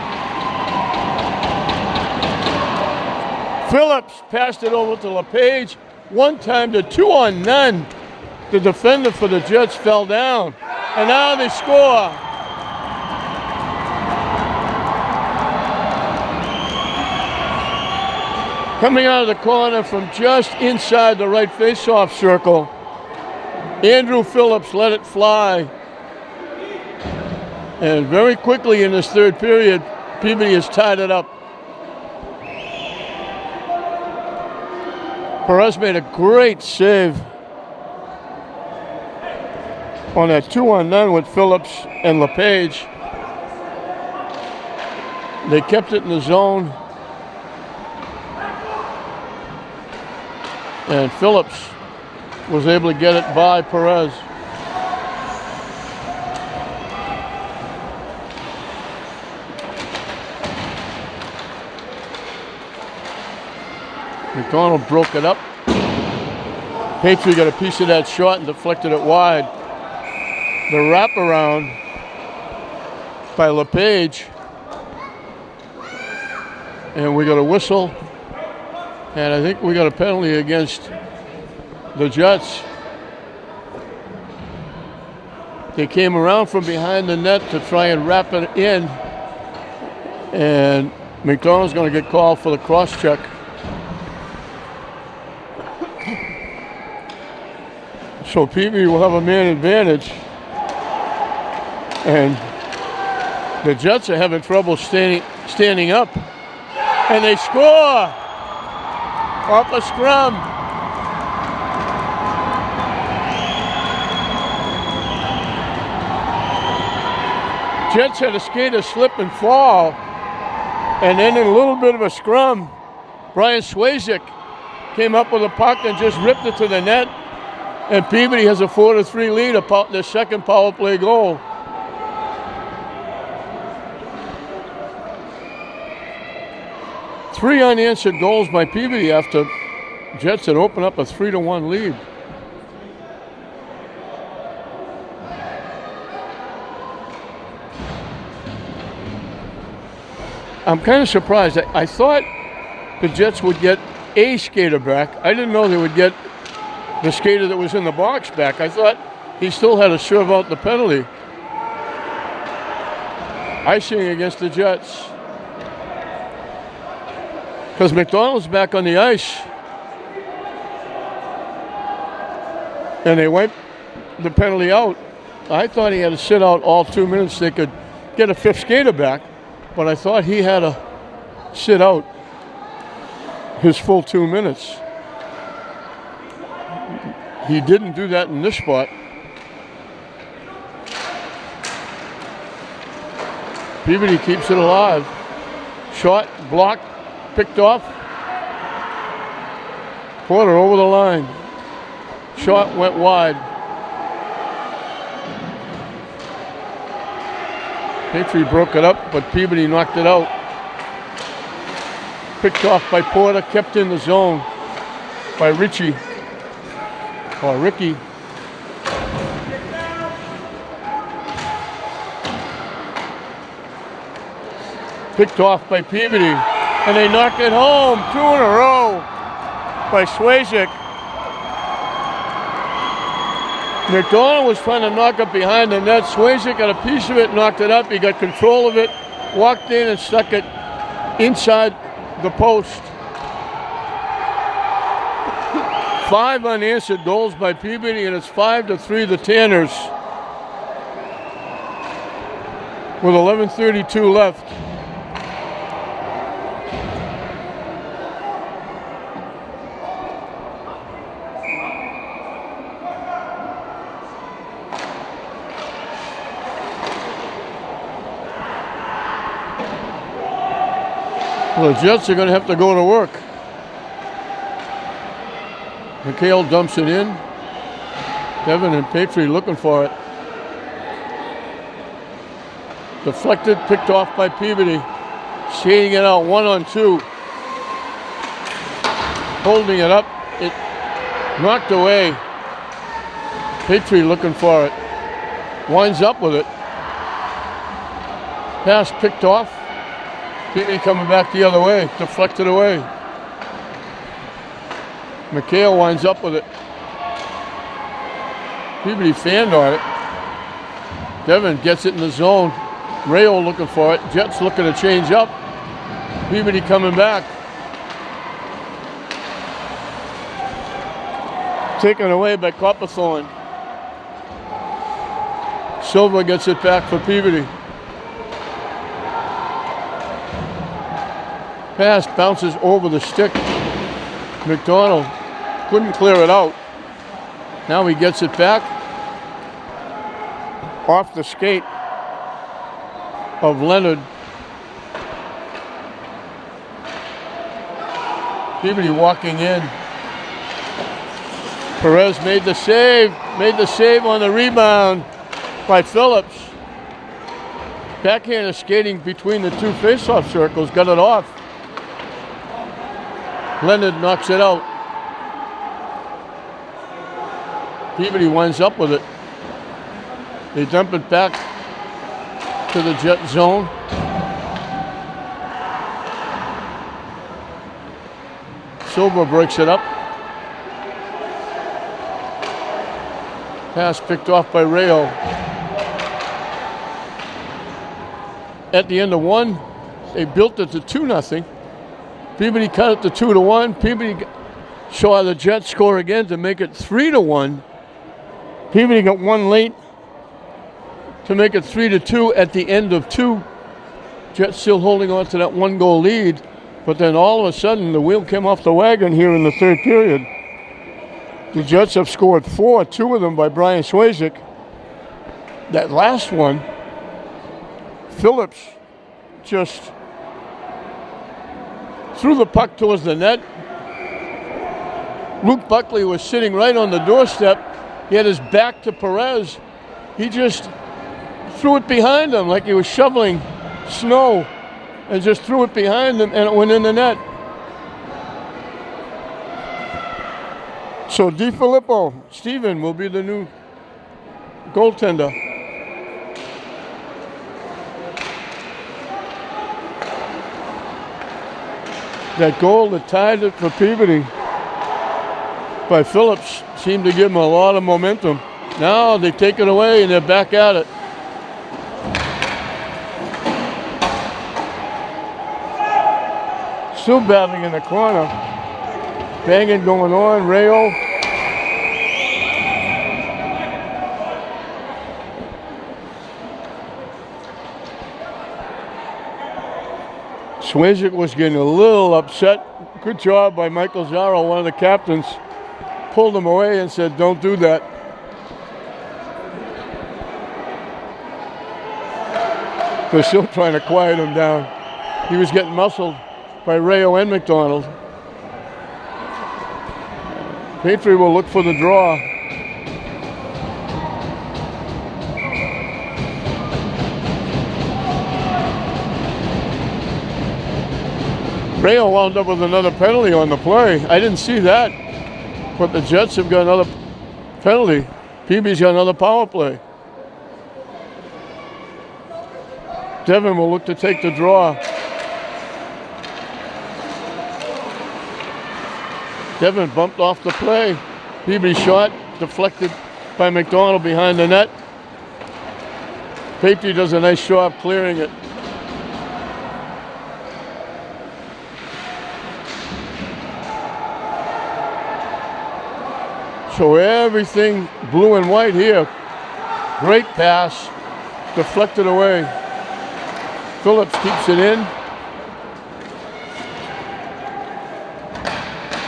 Phillips passed it over to LePage. One time to 2-on-0. The defender for the Jets fell down. And now they score. Coming out of the corner from just inside the right face-off circle, Andrew Phillips let it fly. And very quickly in this third period, Peabody has tied it up. Perez made a great save on that 2-on-9 with Phillips and LePage. They kept it in the zone. And Phillips was able to get it by Perez. McDonald broke it up. Patriot got a piece of that shot and deflected it wide. The wraparound by LePage. And we got a whistle. And I think we got a penalty against the Jets. They came around from behind the net to try and wrap it in. And McDonald's going to get called for the cross check. So Peabody will have a man advantage. And the Jets are having trouble standing up. And they score off a scrum. Jets had a skater slip and fall. And then in a little bit of a scrum, Brian Swayzik came up with a puck and just ripped it to the net. And Peabody has a 4-3 lead about their second power play goal. Three unanswered goals by Peabody after Jets had opened up a 3-1 lead. I'm kind of surprised. I thought the Jets would get a skater back. I didn't know they would get the skater that was in the box back. I thought he still had to serve out the penalty. Icing against the Jets. Because McDonald's back on the ice. And they wiped the penalty out. I thought he had to sit out all 2 minutes. They could get a fifth skater back. But I thought he had to sit out his full 2 minutes. He didn't do that in this spot. Peabody keeps it alive. Shot, blocked, picked off. Porter over the line. Shot went wide. Patriot broke it up, but Peabody knocked it out. Picked off by Porter, kept in the zone by Richie. Or Ricky. Picked off by Peabody. And they knocked it home. 2 in a row by Swayzik. McDonald was trying to knock it behind the net. Swayzik got a piece of it, knocked it up. He got control of it, walked in and stuck it inside the post. 5 unanswered goals by Peabody, and it's 5-3 the Tanners. With 11:32 left. Well, the Jets are going to have to go to work. McHale dumps it in. Devin and Patriot looking for it. Deflected, picked off by Peabody. Skating it out 1-on-2. Holding it up. It knocked away. Patriot looking for it. Winds up with it. Pass picked off. Peabody coming back the other way. Deflected away. McHale winds up with it. Peabody fanned on it. Devin gets it in the zone. Rayo looking for it. Jets looking to change up. Peabody coming back. Taken away by Copperthorne. Silva gets it back for Peabody. Pass bounces over the stick. McDonald couldn't clear it out. Now he gets it back off the skate of Leonard. Peabody walking in. Perez made the save on the rebound by Phillips. Backhander skating between the two face-off circles, got it off. Leonard knocks it out. Peabody winds up with it. They dump it back to the Jet zone. Silva breaks it up. Pass picked off by Rayo. At the end of one, they built it to 2-0. Peabody cut it to 2-1. Peabody saw the Jets score again to make it 3-1. Peabody got one late to make it 3-2 at the end of two. Jets still holding on to that 1-goal lead, but then all of a sudden the wheel came off the wagon here in the third period. The Jets have scored 4, 2 of them by Brian Swayzik. That last one, Phillips just threw the puck towards the net. Luke Buckley was sitting right on the doorstep. He had his back to Perez. He just threw it behind him like he was shoveling snow and just threw it behind him, and it went in the net. So DiFilippo, Steven, will be the new goaltender. That goal that tied it for Peabody by Phillips seemed to give him a lot of momentum. Now they take it away and they're back at it. Still battling in the corner. Banging going on, Rayo. Swayzik was getting a little upset. Good job by Michael Zaro, one of the captains. Pulled him away and said, don't do that. They're still trying to quiet him down. He was getting muscled by Rayo and McDonald. Petrie will look for the draw. Rayo wound up with another penalty on the play. I didn't see that, but the Jets have got another penalty. Peabody's got another power play. Devin will look to take the draw. Devin bumped off the play. Peabody shot, deflected by McDonald behind the net. Petrie does a nice job clearing it. So everything blue and white here. Great pass, deflected away. Phillips keeps it in.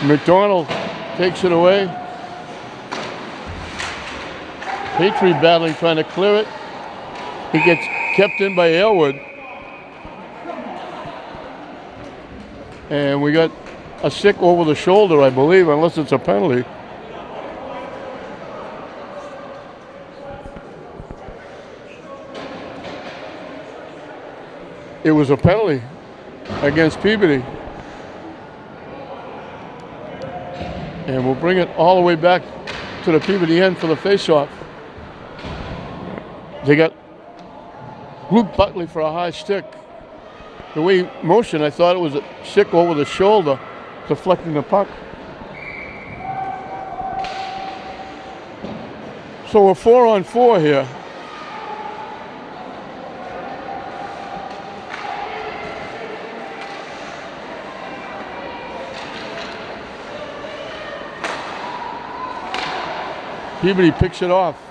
McDonald takes it away. Petrie battling, trying to clear it. He gets kept in by Aylward. And we got a stick over the shoulder, I believe, unless it's a penalty. It was a penalty against Peabody. And we'll bring it all the way back to the Peabody end for the face-off. They got Luke Buckley for a high stick. The way he motioned, I thought it was a stick over the shoulder, deflecting the puck. So we're 4-on-4 here. Peabody picks it off.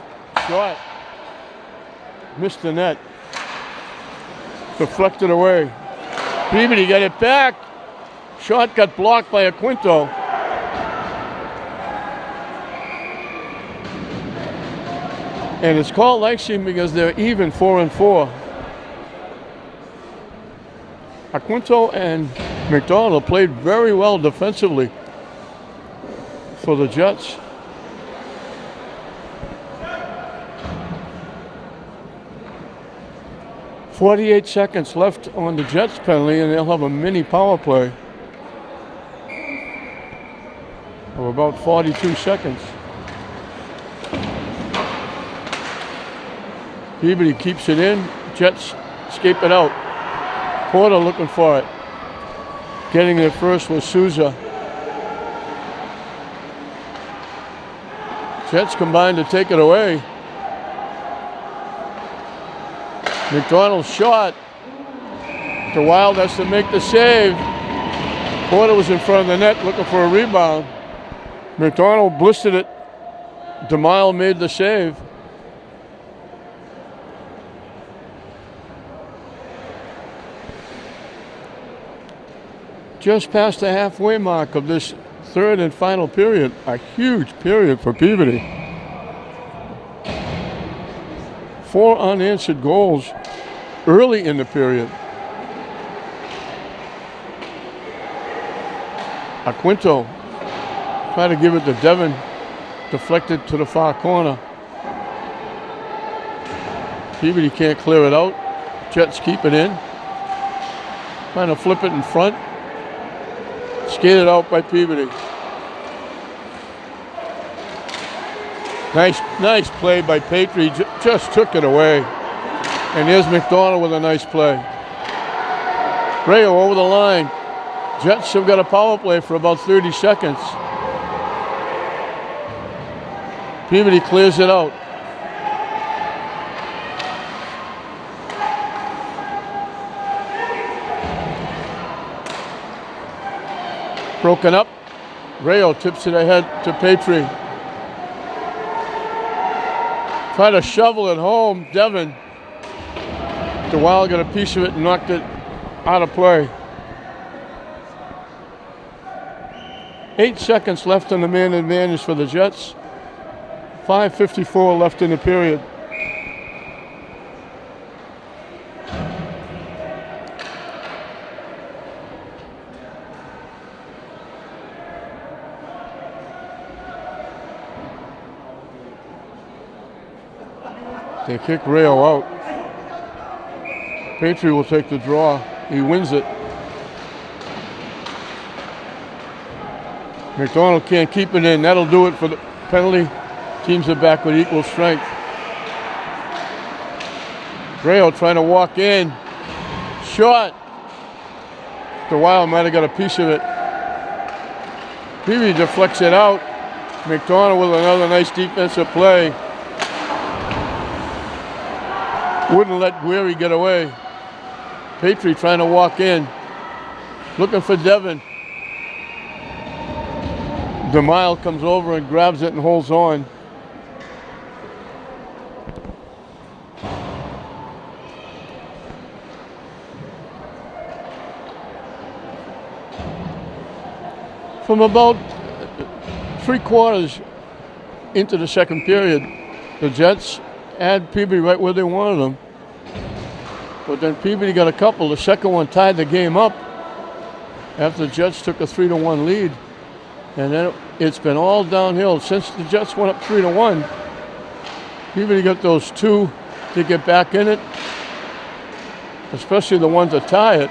Shot. Missed the net. Deflected away. Peabody got it back. Shot got blocked by Aquinto. And it's called icing because they're even 4-4. Aquinto and McDonald played very well defensively for the Jets. .48 seconds left on the Jets penalty, and they'll have a mini power play of about 42 seconds. Peabody keeps it in. Jets escape it out. Porter looking for it. Getting it first was Souza. Jets combined to take it away. McDonald's shot. The Wild has to make the save. Porter was in front of the net looking for a rebound. McDonald blistered it. DeMille made the save. Just past the halfway mark of this third and final period. A huge period for Peabody. 4 unanswered goals early in the period. Aquinto tried to give it to Devin, deflected to the far corner. Peabody can't clear it out. Jets keep it in. Trying to flip it in front. Skated out by Peabody. Nice play by Petrie. Just took it away. And here's McDonald with a nice play. Rayo over the line. Jets have got a power play for about 30 seconds. Peabody clears it out. Broken up. Rayo tips it ahead to Petrie. Try to shovel it home. Devin. The Wild got a piece of it and knocked it out of play. 8 seconds left on the man advantage for the Jets. 5:54 left in the period. They kick Rayo out. Petrie will take the draw. He wins it. McDonald can't keep it in. That'll do it for the penalty. Teams are back with equal strength. Rayo trying to walk in. Shot. The Wild might have got a piece of it. Peavy deflects it out. McDonald with another nice defensive play. Wouldn't let Guerri get away. Petrie trying to walk in. Looking for Devin. DeMille comes over and grabs it and holds on. From about 3/4 into the second period, the Jets had Peabody right where they wanted them. But then Peabody got a couple. The second one tied the game up after the Jets took a 3-1 lead. And then it's been all downhill since the Jets went up 3-1. Peabody got those two to get back in it, especially the one to tie it.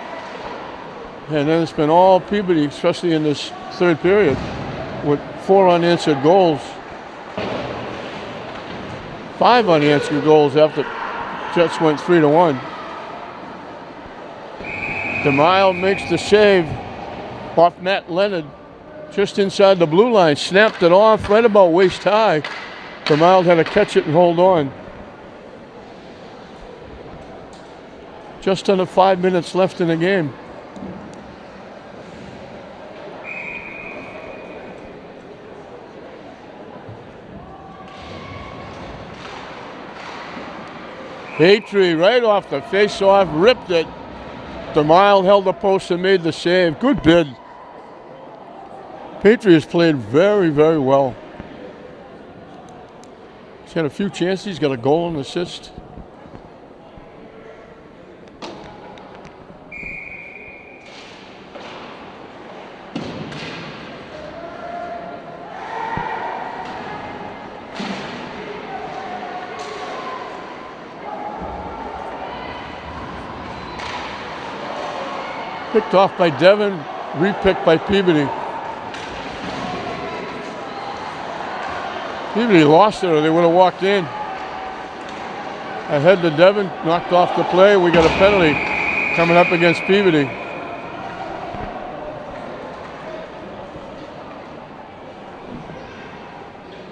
And then it's been all Peabody, especially in this third period, with 4 unanswered goals. 5 unanswered goals after Jets went 3-1. DeMille makes the save off Matt Leonard, just inside the blue line. Snapped it off right about waist high. DeMille had to catch it and hold on. Just under 5 minutes left in the game. Petrie right off the face-off, ripped it. DeMille held the post and made the save. Good bid Patriots played very, very well. He's had a few chances. He's got a goal and assist. Picked off by Devin, repicked by Peabody. Peabody lost it or they would have walked in. Ahead to Devin, knocked off the play. We got a penalty coming up against Peabody.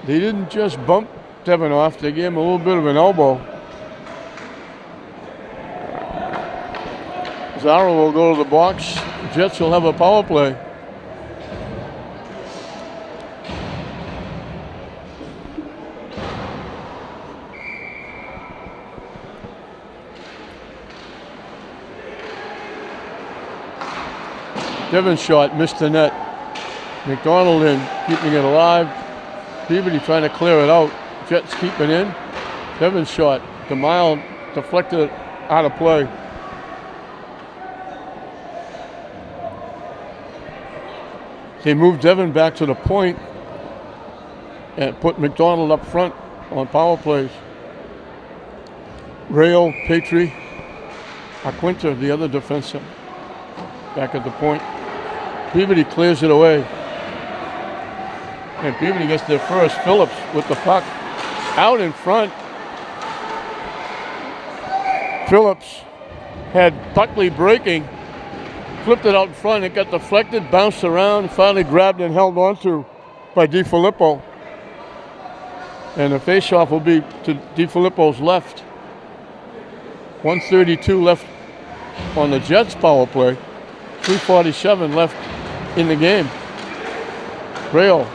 They didn't just bump Devin off, they gave him a little bit of an elbow. Zara will go to the box. Jets will have a power play. Devin's shot missed the net. McDonald in, keeping it alive. Peabody trying to clear it out. Jets keeping in. Devin's shot. DeMille deflected it out of play. They moved Devin back to the point and put McDonald up front on power plays. Rayo, Petrie, Aquinta, the other defenseman, back at the point. Peabody clears it away. And Peabody gets there first. Phillips with the puck out in front. Phillips had Buckley breaking. Flipped it out in front, it got deflected, bounced around, and finally grabbed and held onto by DiFilippo. And the faceoff will be to DiFilippo's left. 1:32 left on the Jets power play. 3:47 left in the game. Rail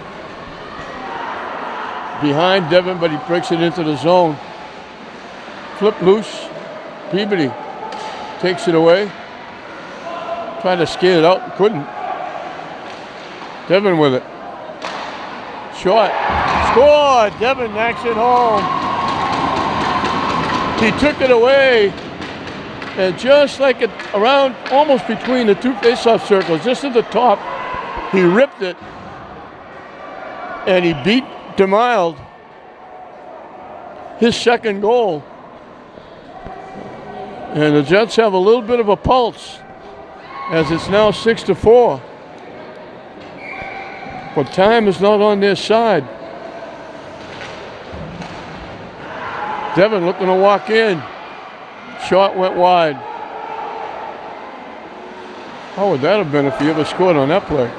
behind Devin, but he breaks it into the zone. Flip loose. Peabody takes it away. Tried to skate it out, couldn't. Devin with it. Shot. Score! Devin knocks it home. He took it away, and just like it around, almost between the two face-off circles, just at the top, he ripped it, and he beat DeMille. His second goal. And the Jets have a little bit of a pulse, as it's now 6-4. But time is not on their side. Devin looking to walk in. Shot went wide. How would that have been if he ever scored on that play?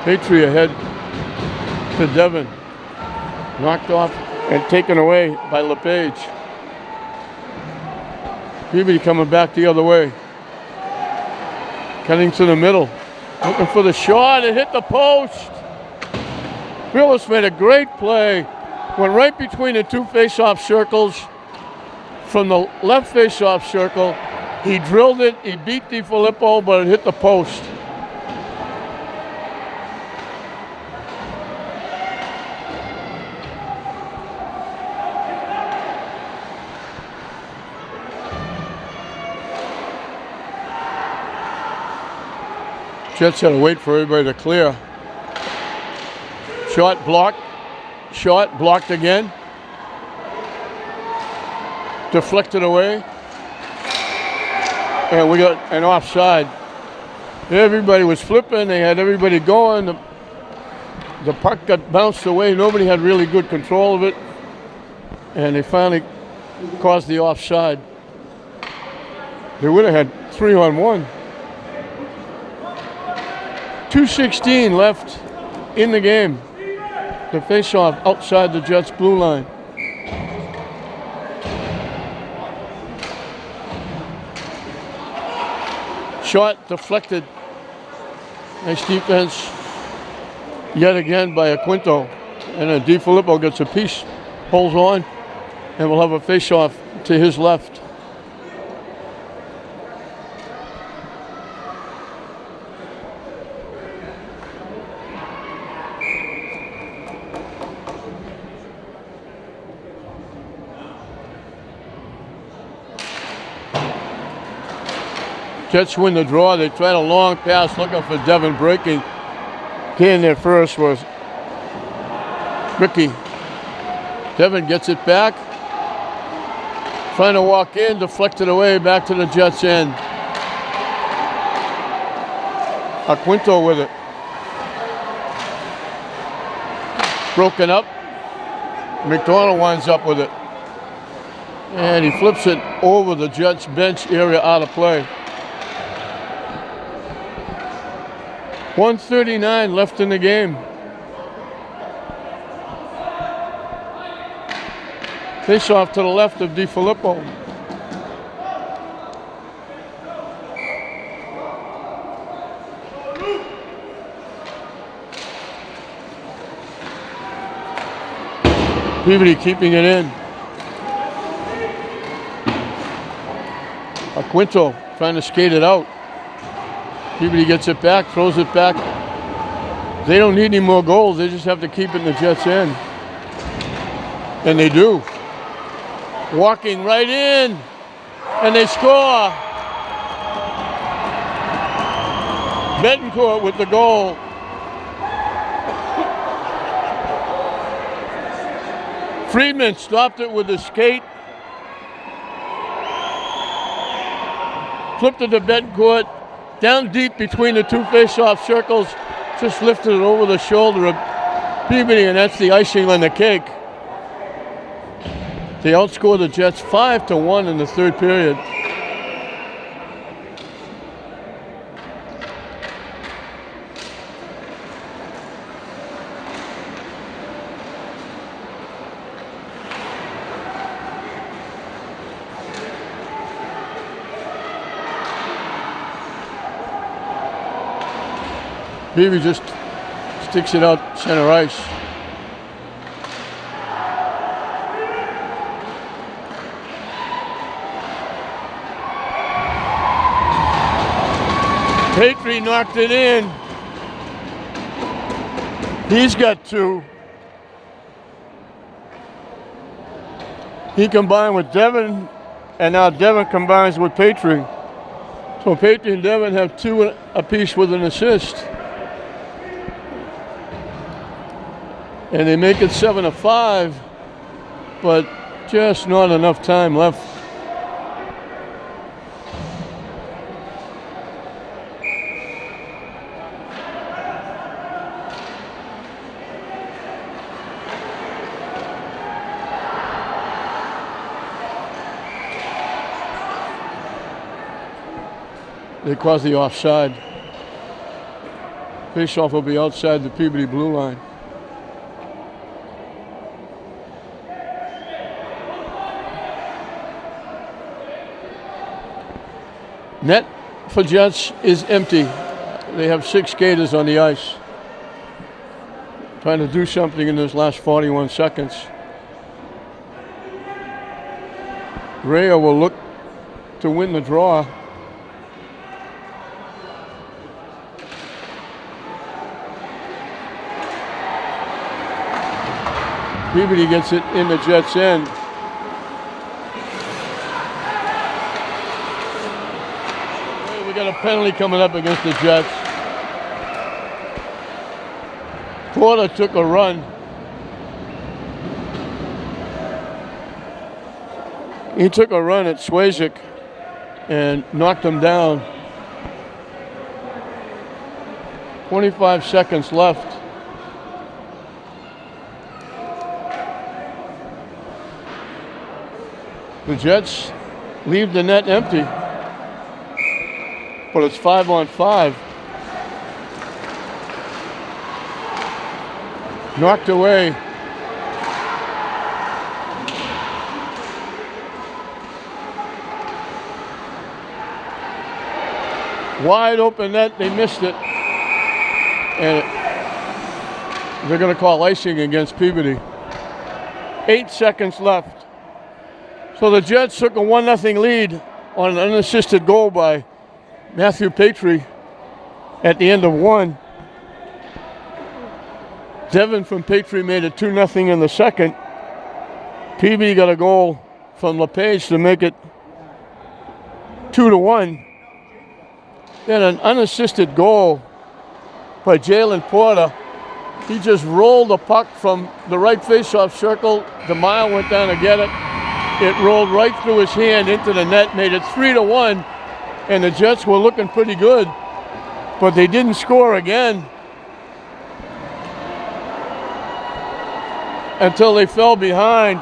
Petrie ahead to Devin. Knocked off and taken away by LePage. Peabody coming back the other way. Cutting to the middle. Looking for the shot. It hit the post. Phillips made a great play. Went right between the two face-off circles. From the left face-off circle, he drilled it. He beat DiFilippo, but it hit the post. Jets had to wait for everybody to clear. Shot blocked. Shot blocked again. Deflected away. And we got an offside. Everybody was flipping. They had everybody going. The puck got bounced away. Nobody had really good control of it. And they finally caused the offside. They would have had 3-on-1. 2:16 left in the game. The face-off outside the Jets' blue line. Shot deflected. Nice defense yet again by Aquinto. And then DiFilippo gets a piece, pulls on, and we'll have a face-off to his left. Jets win the draw. They tried a long pass looking for Devin breaking. Getting there first was Ricky. Devin gets it back. Trying to walk in, deflected away, back to the Jets' end. Aquinto with it. Broken up. McDonald winds up with it. And he flips it over the Jets' bench area out of play. 1:39 left in the game. Face off to the left of DiFilippo. Peabody keeping it in. Aquinto trying to skate it out. Peabody gets it back, throws it back. They don't need any more goals. They just have to keep it in the Jets' end. And they do. Walking right in. And they score. Betancourt with the goal. Friedman stopped it with a skate. Flipped it to Betancourt. Down deep between the two face-off circles. Just lifted it over the shoulder of Peabody, and that's the icing on the cake. They outscored the Jets 5-1 in the third period. Peabody just sticks it out center ice. Petrie knocked it in. He's got two. He combined with Devin, and now Devin combines with Petrie. So Petrie and Devin have two apiece with an assist. And they make it 7-5, but just not enough time left. They cause the offside. Faceoff will be outside the Peabody blue line. Net for Jets is empty. They have 6 skaters on the ice. Trying to do something in this last 41 seconds. Rea will look to win the draw. Peabody gets it in the Jets' end. We got a penalty coming up against the Jets. Porter took a run. He took a run at Swayzik and knocked him down. 25 seconds left. The Jets leave the net empty, but it's 5-on-5. Knocked away. Wide open net, they missed it. And they're going to call icing against Peabody. 8 seconds left. So the Jets took a 1-0 lead on an unassisted goal by Matthew Petrie at the end of 1. Devin from Petrie made it 2-0 in the second. Peabody got a goal from LePage to make it 2-1. Then an unassisted goal by Jalen Porter. He just rolled the puck from the right face-off circle. DeMille went down to get it. It rolled right through his hand into the net, made it 3-1, and the Jets were looking pretty good, but they didn't score again until they fell behind.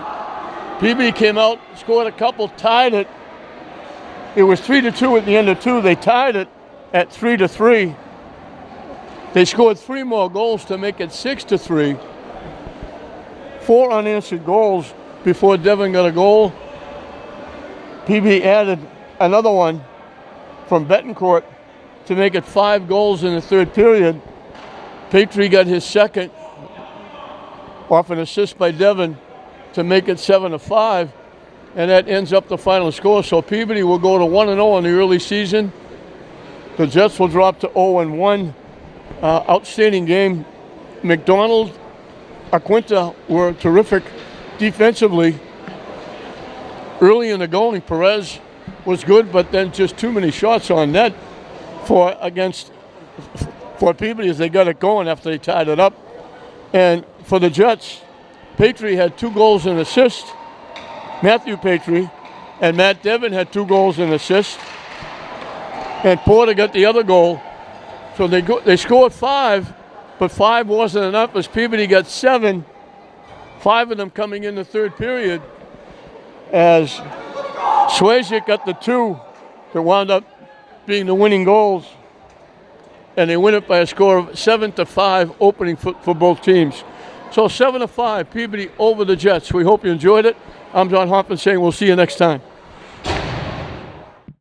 Peabody came out, scored a couple, tied it. It was 3-2 at the end of two. They tied it at 3-3. They scored 3 more goals to make it 6-3. 4 unanswered goals before Devon got a goal. Peabody added another one from Betancourt to make it 5 goals in the third period. Petrie got his second off an assist by Devon to make it 7-5, and that ends up the final score. So Peabody will go to 1-0 in the early season. The Jets will drop to 0-1. Outstanding game. McDonald, Aquinta were terrific defensively. Early in the goaling, Perez was good, but then just too many shots on net for Peabody as they got it going after they tied it up. And for the Jets, Petrie had 2 goals and assists. Matthew Petrie and Matt Devon had 2 goals and assists. And Porter got the other goal. So they scored 5, but 5 wasn't enough as Peabody got 7, 5 of them coming in the third period, as Swayze got the 2 that wound up being the winning goals, and they win it by a score of 7-5 opening for both teams. So 7-5, Peabody over the Jets. We hope you enjoyed it. I'm John Hoffman saying we'll see you next time.